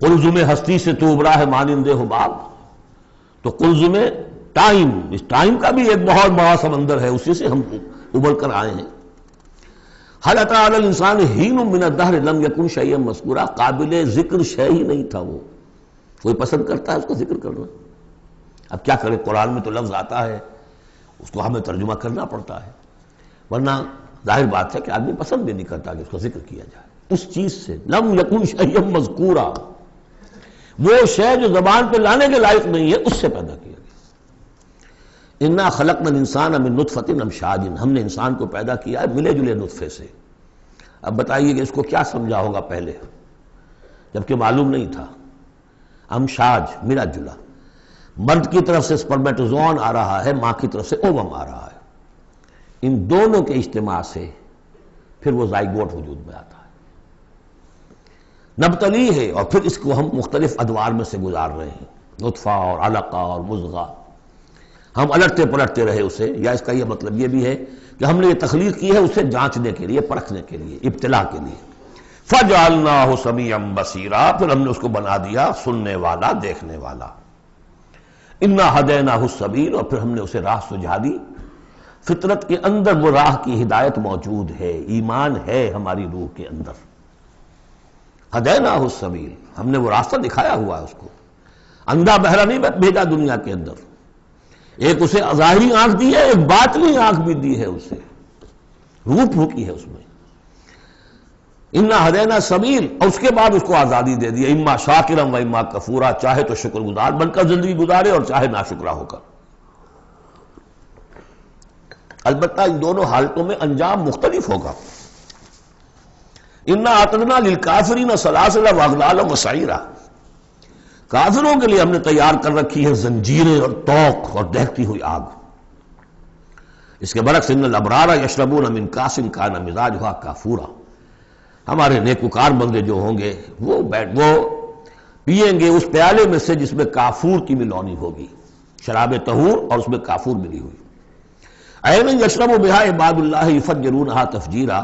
قلزم ہستی سے تو ابھرا ہے مانند حباب، تو قلزم ٹائم، اس ٹائم کا بھی ایک بہت بڑا سمندر ہے، اسی سے ہم ابھر کر آئے ہیں۔ هل اتى على الانسان حین من الدہر لم یکن شیئا مذکورا، قابل ذکر شے ہی نہیں تھا وہ۔ کوئی پسند کرتا ہے اس کا ذکر کرنا؟ اب کیا کرے، قرآن میں تو لفظ آتا ہے، اس کو ہمیں ترجمہ کرنا پڑتا ہے، ورنہ ظاہر بات ہے کہ آدمی پسند بھی نہیں کرتا کہ اس کا ذکر کیا جائے۔ اس چیز سے لم یکن شیئا مذکورا، وہ شے جو زبان پہ لانے کے لائق نہیں ہے اس سے پیدا کیا گیا۔ انا خلقنا الانسان من نطفۃ امشاج، ہم نے انسان کو پیدا کیا ہے ملے جلے نطفے سے۔ اب بتائیے کہ اس کو کیا سمجھا ہوگا پہلے، جبکہ معلوم نہیں تھا۔ امشاج ملا جلا، مرد کی طرف سے سپرمیٹوزوان آ رہا ہے، ماں کی طرف سے اووم آ رہا ہے، ان دونوں کے اجتماع سے پھر وہ زائگوٹ وجود میں آتا ہے۔ نبتلی ہے، اور پھر اس کو ہم مختلف ادوار میں سے گزار رہے ہیں، نطفہ اور علقہ اور مضغہ، ہم الٹتے پلٹتے رہے اسے، یا اس کا یہ مطلب یہ بھی ہے کہ ہم نے یہ تخلیق کی ہے اسے جانچنے کے لیے، پرکھنے کے لیے، ابتلا کے لیے۔ فَجَعَلْنَاهُ سَمِيعًا بَصِيرًا، پھر ہم نے اس کو بنا دیا سننے والا، دیکھنے والا۔ اِنَّا هَدَيْنَاهُ السَّبِيلَ، اور پھر ہم نے اسے راہ سجھا دی۔ فطرت کے اندر وہ راہ کی ہدایت موجود ہے، ایمان ہے ہماری روح کے اندر۔ ہدیناہ السبیل، ہم نے وہ راستہ دکھایا ہوا ہے اس کو، اندھا بہرا نہیں بھیجا دنیا کے اندر، ایک اسے ظاہری آنکھ دی ہے، ایک باطنی آنکھ بھی دی ہے اسے، روح پھونکی ہے اس میں۔ انا ہدینا سبیل، اور اس کے بعد اس کو آزادی دے دی، اما شاکرا و اما کفورا، چاہے تو شکر گزار بن کر زندگی گزارے اور چاہے ناشکرا ہو کر۔ البتہ ان دونوں حالتوں میں انجام مختلف ہوگا۔ انا اعتدنا للکافرین سلاسل واغلالا وسعیرا، کافروں کے لیے ہم نے تیار کر رکھی ہے زنجیریں اور طوق اور دہتی ہوئی آگ۔ اس کے برعکس ان الابرار یشربون من کاس کان مزاجھا کافورا، ہمارے نیکوکار بندے جو ہوں گے وہ پیئیں گے اس پیالے میں سے جس میں کافور کی ملونی ہوگی، شراب طہور اور اس میں کافور ملی ہوئی۔ عین یشرب بہا عباد اللہ یفجرونہا تفجیرا،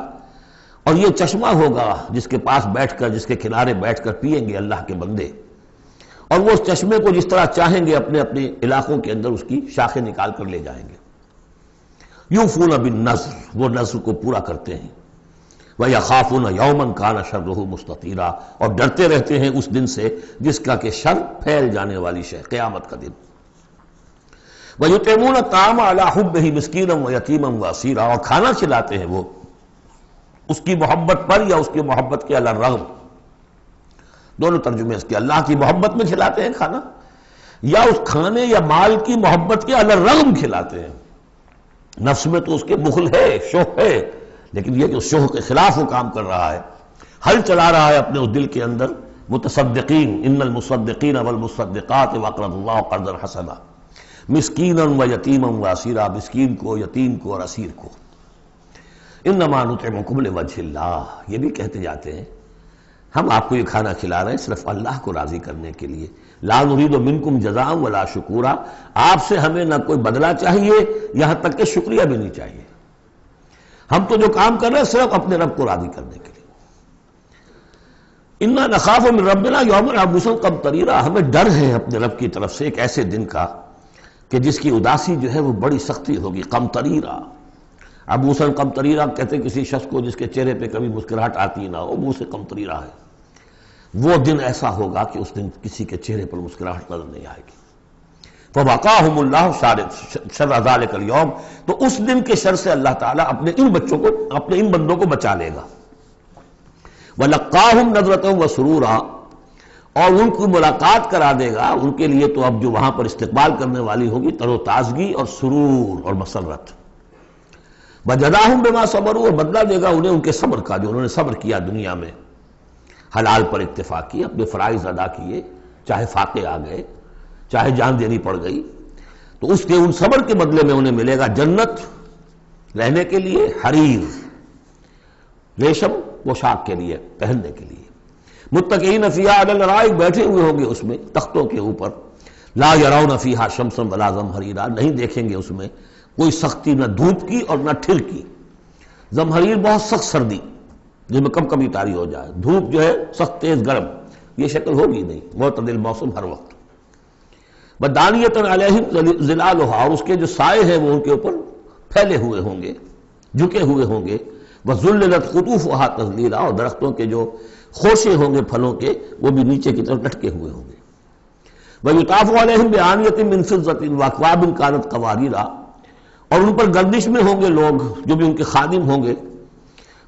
اور یہ چشمہ ہوگا جس کے پاس بیٹھ کر، جس کے کنارے بیٹھ کر پیئیں گے اللہ کے بندے، اور وہ اس چشمے کو جس طرح چاہیں گے اپنے اپنے علاقوں کے اندر اس کی شاخیں نکال کر لے جائیں گے۔ یوفون بالنذر، وہ نذر کو پورا کرتے ہیں۔ وَيَخَافُونَ يَوْمًا كَانَ شَرُّهُ مُسْتَطِيرًا، اور ڈرتے رہتے ہیں اس دن سے جس کا کہ شر پھیل جانے والی شے، قیامت کا دن۔ وَيُطْعِمُونَ الطَّعَامَ عَلَىٰ حُبِّهِ مِسْكِينًا وَيَتِيمًا وَأَسِيرًا، اور کھانا کھلاتے ہیں وہ اس کی محبت پر یا اس کی محبت کے علی الرغم، دونوں ترجمے اس کے، اللہ کی محبت میں کھلاتے ہیں کھانا، یا اس کھانے یا مال کی محبت کے علی الرغم کھلاتے ہیں۔ نفس میں تو اس کے بخل ہے، شوق ہے، لیکن یہ کہ اس شوق کے خلاف وہ کام کر رہا ہے، حل چلا رہا ہے اپنے اس دل کے اندر۔ متصدقین ان المصدقین والمصدقات وقرضوا اللہ قرضا حسنا، مسکینا و یتیما و اسیرا، مسکین کو، یتیم کو اور اسیر کو۔ انما نطعمکم لوجہ اللہ، یہ بھی کہتے جاتے ہیں ہم آپ کو یہ کھانا کھلا رہے ہیں صرف اللہ کو راضی کرنے کے لیے، لا نرید منکم جزاء ولا شکورا، آپ سے ہمیں نہ کوئی بدلہ چاہیے یہاں تک کہ شکریہ بھی نہیں چاہیے، ہم تو جو کام کر رہے ہیں صرف اپنے رب کو راضی کرنے کے لیے۔ انا نخاف من ربنا یوما عبوسا قمطریرا، ہمیں ڈر ہے اپنے رب کی طرف سے ایک ایسے دن کا کہ جس کی اداسی جو ہے وہ بڑی سختی ہوگی۔ قمطریرا، عبوسا قمطریرا کہتے ہیں کسی شخص کو جس کے چہرے پہ کبھی مسکراہٹ آتی نہ ہو، منہ سے قمطریرا ہے۔ وہ دن ایسا ہوگا کہ اس دن کسی کے چہرے پر مسکراہٹ نظر نہیں آئے گی۔ فَوَقَاهُمُ اللَّهُ شَرَّ ذَلِكَ الْيَوْمِ، تو اس دن کے شر سے اللہ تعالیٰ اپنے ان بچوں کو، اپنے ان بندوں کو بچا لے گا۔ وَلَقَّاهُمْ نَضْرَةً وَسُرُورًا، اور ان کو ملاقات کرا دے گا ان کے لیے تو اب جو وہاں پر استقبال کرنے والی ہوگی تر و تازگی اور سرور اور مسرت۔ وَجَزَاهُمْ بِمَا صَبَرُوا، اور بدلہ دے گا انہیں ان کے صبر کا، جو انہوں نے صبر کیا دنیا میں، حلال پر اکتفا کی، اپنے فرائض ادا کیے، چاہے فاقے آ گئے، چاہے جان دینی پڑ گئی، تو اس کے ان صبر کے بدلے میں انہیں ملے گا جنت رہنے کے لیے، حریر ریشم پوشاک کے لیے پہننے کے لیے، متکئین فیہا علی الارائک، بیٹھے ہوئے ہوں گے اس میں تختوں کے اوپر، لا یرون فیہا شمسا ولا زمہریرا، نہیں دیکھیں گے اس میں کوئی سختی نہ دھوپ کی اور نہ ٹھر کی۔ زمہریر بہت سخت سردی جس میں کم کبھی طاری ہو جائے، دھوپ جو ہے سخت تیز گرم، یہ شکل ہوگی نہیں، معتدل موسم ہر وقت۔ بدانیۃ علیہم ظلالھا، اور اس کے جو سائے ہیں وہ ان کے اوپر پھیلے ہوئے ہوں گے، جھکے ہوئے ہوں گے۔ وذللت قطوفھا تذلیلا، اور درختوں کے جو خوشے ہوں گے پھلوں کے وہ بھی نیچے کی طرف لٹکے ہوئے ہوں گے۔ ویطاف علیہم بآنیۃ من فضۃ واکواب کانت قواریر، اور ان پر گردش میں ہوں گے لوگ جو بھی ان کے خادم ہوں گے،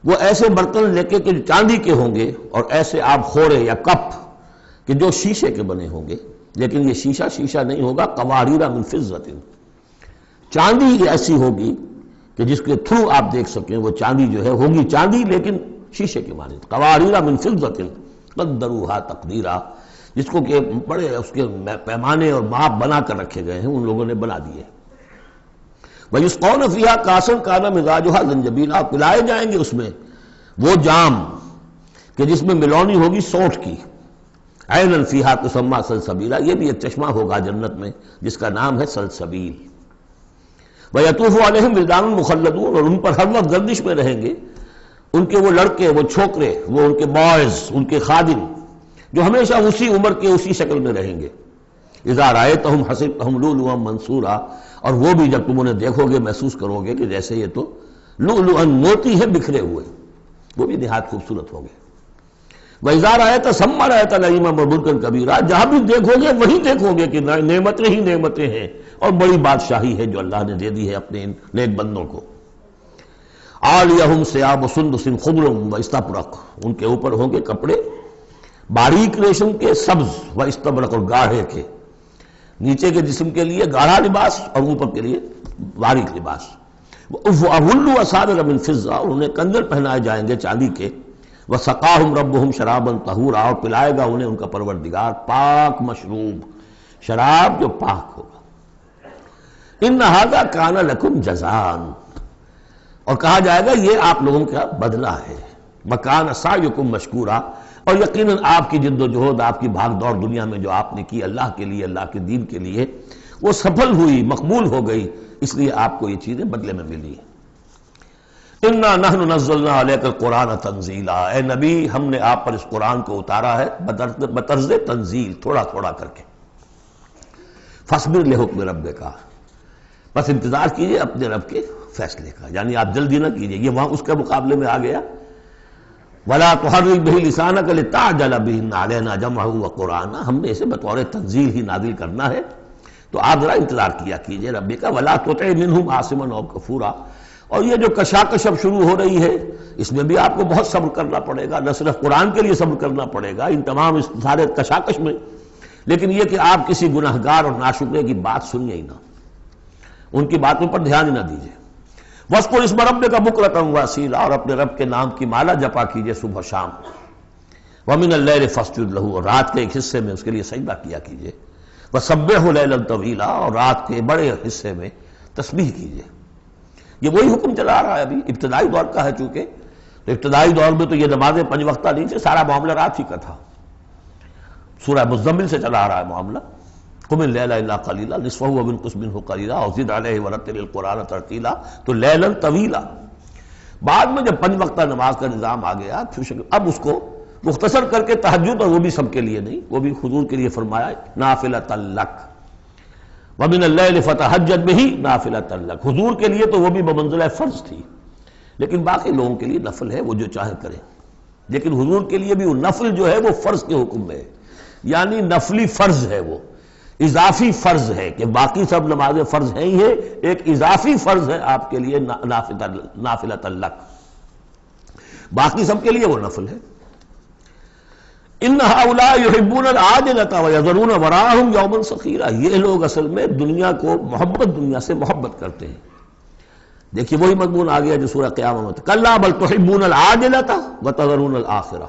وہ ایسے برتن لے کے کہ جو چاندی کے ہوں گے، اور ایسے آپ خورے یا کپ کہ جو شیشے کے بنے ہوں گے، لیکن یہ شیشہ نہیں ہوگا، قواریر من فضۃ، چاندی ایسی ہوگی کہ جس کے تھرو آپ دیکھ سکیں وہ چاندی جو ہے ہوگی چاندی لیکن شیشے کے مانند، قواریر من فضۃ قدروھا تقدیرا، جس کو کہ بڑے اس کے پیمانے اور ماپ بنا کر رکھے گئے ہیں، ان لوگوں نے بنا دیے۔ وَيُسْقَوْنَ فِيهَا كَأْسًا كَانَ مِزَاجُهَا زَنْجَبِيلًا، پلائے جائیں گے اس میں وہ جام کہ جس میں ملونی ہوگی سونٹ کی، عَيْنًا فِيهَا تُسَمَّىٰ سَلْسَبِيلًا، یہ بھی ایک چشمہ ہوگا جنت میں جس کا نام ہے سلسبیل۔ وَيَطُوفُ عَلَيْهِمْ وِلْدَانٌ مُخَلَّدُونَ، اور ان پر ہر وقت گردش میں رہیں گے ان کے وہ لڑکے، وہ چھوکرے، وہ ان کے بوائز، ان کے خادم جو ہمیشہ اسی عمر کے اسی شکل میں رہیں گے۔ اذا رأیتہم حسبتہم لؤلؤا منثورا، اور وہ بھی جب تم انہیں دیکھو گے محسوس کرو گے کہ جیسے یہ تو لؤلؤا موتی ہے بکھرے ہوئے، وہ بھی نہایت خوبصورت ہوں گے۔ وَإِذَا رَأَيْتَ ثَمَّ رَأَيْتَ نَعِيمًا وَمُلْكًا كَبِيرًا، جہاں بھی دیکھو گے وہیں دیکھو گے کہ نعمتیں ہی نعمتیں ہیں اور بڑی بادشاہی ہے جو اللہ نے دے دی ہے اپنے ان نیک بندوں کو۔ عَالِيَهُمْ ثِيَابُ سُنْدُسٍ خُضْرٌ وَإِسْتَبْرَقٍ، ان کے اوپر ہوں گے کپڑے باریک ریشم کے، سبز وَإِسْتَبْرَقٍ، اور گاڑھے کے، نیچے کے جسم کے لیے گاڑھا لباس اور اوپر کے لیے باریک لباس۔ وَأَحُلُّوا أَسَاوِرَ مِن فِضَّةٍ، اور انہیں کنگن پہنائے جائیں گے چاندی کے۔ وَسَقَاهُمْ رَبُّهُمْ شَرَابًا طَهُورًا، اور پلائے گا انہیں ان کا پروردگار پاک مشروب شراب جو پاک ہوگا۔ إِنَّ هَذَا كَانَ لَكُمْ جَزَاءً، اور کہا جائے گا یہ آپ لوگوں کا بدلہ ہے۔ وَكَانَ سَعْيُكُمْ مَشْكُورًا، اور یقیناً آپ کی جد و جہد، آپ کی بھاگ دوڑ دنیا میں جو آپ نے کی اللہ کے لیے، اللہ کے دین کے لیے، وہ سفل ہوئی، مقبول ہو گئی، اس لیے آپ کو یہ چیزیں بدلے میں ملی۔ اِنَّا نَحْنُ نَزَّلْنَا عَلَيْكَ الْقُرْآنَ تَنزِيلًا، اے نبی ہم نے آپ پر اس قرآن کو اتارا ہے بطرز تنزیل، تھوڑا تھوڑا کر کے۔ فَاصْبِرْ لِحُکْمِ رَبِّكَ، بس انتظار کیجئے اپنے رب کے فیصلے کا، یعنی آپ جلدی نہ کیجئے، یہ وہاں اس کے مقابلے میں آ گیا۔ وَلَا تُحَرِّكْ بِهِ لِسَانَكَ لِتَعْجَلَ بِهِ إِنَّ عَلَيْنَا جَمْعَهُ وَقُرْآنَهُ، ہم نے اسے بطور تنزیل ہی نازل کرنا ہے، تو آپ ذرا انتظار کیا کیجئے ربی کا۔ وَلَا تُطِعْ مِنْهُمْ عَاصِمًا أَوْ كَفُورًا، اور یہ جو کشاکش اب شروع ہو رہی ہے اس میں بھی آپ کو بہت صبر کرنا پڑے گا، نہ صرف قرآن کے لیے صبر کرنا پڑے گا ان تمام اس سارے کشاکش میں، لیکن یہ کہ آپ کسی گناہگار اور ناشکرے کی بات سنیے ہی نہ، ان کی باتوں پر دھیان ہی نہ دیجیے۔ وَاذْكُرِ اسْمَ رَبِّكَ بُكْرَةً وَأَصِيلًا، اور اپنے رب کے نام کی مالا جپا کیجیے صبح شام۔ وَمِنَ اللَّيْلِ فَاسْجُدْ لَهُ، اور رات کے ایک حصے میں اس کے لیے سجدہ کیا کیجیے۔ وَسَبِّحُوا لَيْلًا طَوِيلًا، اور رات کے بڑے حصے میں تسبیح کیجیے۔ یہ وہی حکم چلا رہا ہے ابھی، ابتدائی دور کا ہے چونکہ، تو ابتدائی دور میں تو یہ نمازیں 5 وقتہ نہیں تھے، سارا معاملہ رات ہی کا تھا۔ سورہ مزمل سے چلا رہا ہے معاملہ، قُمِ اللَّيْلَ إِلَّا قَلِيلًا نِصْفَهُ وَانقُصْ مِنْهُ قَلِيلًا أَوْ زِدْ عَلَيْهِ وَرَتِّلِ الْقُرْآنَ تَرْتِيلًا، تو لیلاً طویلا۔ بعد میں جب 5 وقتہ نماز کا نظام آ گیا، اب اس کو مختصر کر کے تہجد، اور وہ بھی سب کے لیے نہیں، وہ بھی حضور کے لیے فرمایا نافلۃ لک ومن اللیل فتہجد بہ نافلۃ لک، حضور کے لیے تو وہ بھی بمنزلہ فرض تھی، لیکن باقی لوگوں کے لیے نفل ہے، وہ جو چاہے کریں۔ لیکن حضور کے لیے بھی وہ نفل جو ہے وہ فرض کے حکم میں ہے، یعنی نفلی فرض ہے، وہ اضافی فرض ہے کہ باقی سب نمازیں فرض ہیں ہی ہے، ایک اضافی فرض ہے آپ کے لیے نافلۃ لک، باقی سب کے لیے وہ نفل ہے۔ ان ہؤلاء یحبون العاجلۃ ویذرون وراءہم یوما ثقیلا، یہ لوگ اصل میں دنیا کو دنیا سے محبت کرتے ہیں۔ دیکھیے وہی مضمون آ گیا جو سورہ قیامہ میں، کلا بل تحبون العاجلۃ وتذرون الآخرہ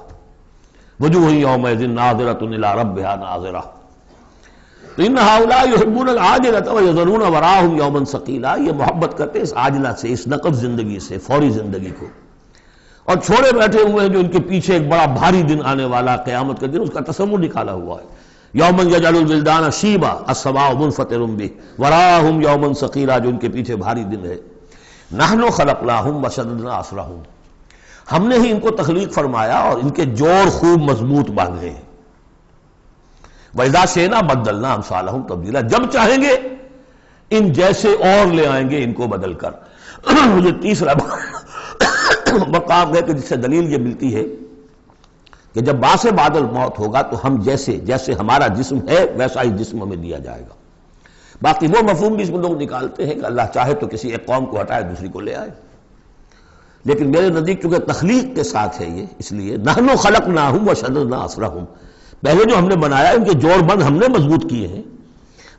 وجوہ یومئذ ناظرۃ الی ربہا ناظرہ۔ تو ان ہؤلاء یحبون العاجلۃ ویذرون وراءہم یوما ثقیلا، یہ محبت کرتے ہیں اس عاجلہ سے، اس نقد زندگی سے، فوری زندگی کو، اور چھوڑے بیٹھے ہوئے ہیں جو ان کے پیچھے ایک بڑا بھاری دن آنے والا قیامت کا دن، اس کا تصور نکالا ہوا ہے۔ یوما یجعل الولدان شیبا السماء منفطر بہ وراءہم یوما ثقیلا، جو ان کے پیچھے بھاری دن ہے۔ نحن خلقناہم وشددنا اسرہم، ہم نے ہی ان کو تخلیق فرمایا اور ان کے جوڑ خوب مضبوط باندھے ہیں۔ وَإِذَا شِئْنَا بَدَّلْنَا أَمْثَالَهُمْ تَبْدِيلًا، جب چاہیں گے ان جیسے اور لے آئیں گے ان کو بدل کر۔ مجھے تیسرا مقام ہے کہ جس سے دلیل یہ ملتی ہے کہ جب باعث بعد الموت ہوگا تو ہم جیسے ہمارا جسم ہے ویسا ہی جسم ہمیں دیا جائے گا۔ باقی وہ مفہوم بھی اس میں لوگ نکالتے ہیں کہ اللہ چاہے تو کسی ایک قوم کو ہٹائے دوسری کو لے آئے، لیکن میرے نزدیک چونکہ تخلیق کے ساتھ ہے یہ، اس لیے نحن خلقناہم وشددنا اسرہم، پہلے جو ہم نے بنایا ان کے جوڑ بند ہم نے مضبوط کیے ہیں۔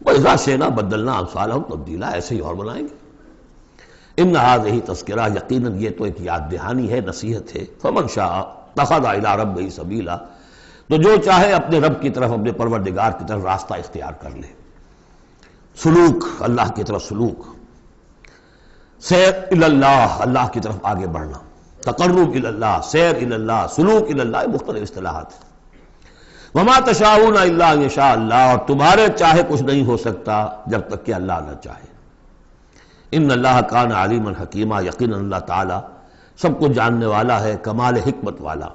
وَإِذَا شِئْنَا بَدَّلْنَا أَمْثَالَهُمْ تَبْدِيلًا، ایسے ہی اور بنائیں گے۔ ان هذه تذکرہ، یقیناً یہ تو ایک یاد دہانی ہے، نصیحت ہے۔ فمن شاء اتخذ الى ربہ سبیلا، تو جو چاہے اپنے رب کی طرف، اپنے پروردگار کی طرف راستہ اختیار کر لے، سلوک، اللہ کی طرف سلوک، سیر الی اللہ، اللہ کی طرف آگے بڑھنا، تقرب الی اللہ، سیر الی اللہ، سلوک الی اللہ، مختلف اصطلاحات۔ وما تشاءون الا ان یشاء اللہ، اور تمہارے چاہے کچھ نہیں ہو سکتا جب تک کہ اللہ نہ چاہے۔ ان اللہ کان علیما حکیما، یقینا اللہ تعالی سب کو جاننے والا ہے، کمال حکمت والا۔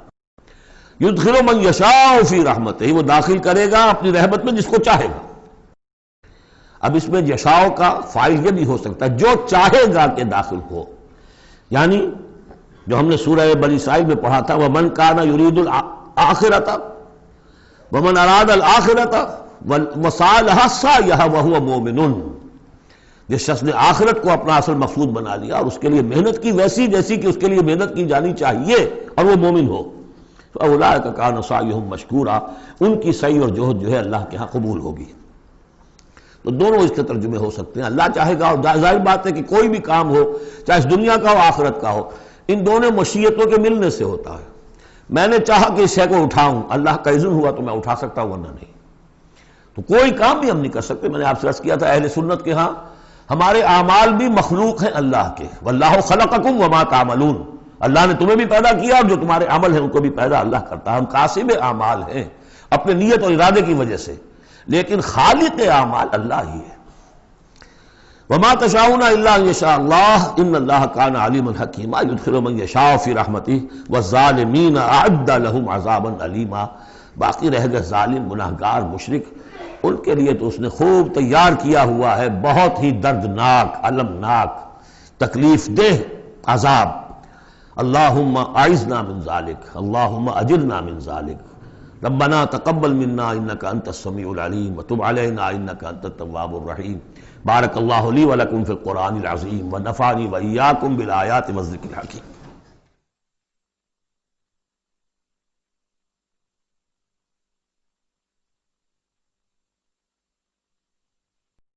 یدخل من یشاء فی رحمتہ، وہ داخل کرے گا اپنی رحمت میں جس کو چاہے گا۔ اب اس میں یشاء کا فاعل یہ بھی ہو سکتا ہے جو چاہے گا کہ داخل ہو، یعنی جو ہم نے سورہ بنی اسرائیل میں پڑھا تھا، ومن کان یرید الآخرۃ ومن اراد الآخرۃ وسعی لہا سعیہا وہو مومن، جس شخص نے آخرت کو اپنا اصل مقصود بنا لیا اور اس کے لیے محنت کی ویسی جیسی کہ اس کے لیے محنت کی جانی چاہیے اور وہ مومن ہو، فاولئک کان سعیہم مشکورا، ان کی سعی اور جہد جو ہے اللہ کے ہاں قبول ہوگی۔ تو دونوں اس کے ترجمے ہو سکتے ہیں، اللہ چاہے گا، اور ظاہر بات ہے کہ کوئی بھی کام ہو چاہے اس دنیا کا ہو آخرت کا ہو، ان دونوں مشیتوں کے ملنے سے ہوتا ہے۔ میں نے چاہا کہ اس شے کو اٹھاؤں، اللہ کا اذن ہوا تو میں اٹھا سکتا ہوں، ورنہ نہیں۔ تو کوئی کام بھی ہم نہیں کر سکتے۔ میں نے آپ سے عرض کیا تھا اہل سنت کے ہاں ہمارے اعمال بھی مخلوق ہیں اللہ کے، واللہ خلقکم وما تعملون، اللہ نے تمہیں بھی پیدا کیا اور جو تمہارے عمل ہیں ان کو بھی پیدا اللہ کرتا ہے۔ ہم قاسم اعمال ہیں اپنے نیت اور ارادے کی وجہ سے، لیکن خالق اعمال اللہ ہی ہے۔ وما تشاءون الا ان یشاء اللہ ان اللہ کان علیما حکیما یدخل من یشاء فی رحمتہ والظالمین اعد لهم عذابا علیما، باقی رہ گئے ظالم، گناہگار، مشرک، ان کے لیے تو اس نے خوب تیار کیا ہوا ہے بہت ہی دردناک، المناک، تکلیف دہ عذاب۔ اللہم اعذنا من ذالک، اللہم اجرنا من ذالک، ربنا تقبل منا انک انت السمیع العلیم وتب علینا انک انت التواب الرحیم۔ بارک اللہ لی ولکم فی القرآن العظیم ونفعنی وإیاکم بالآیات والذکر الحکیم۔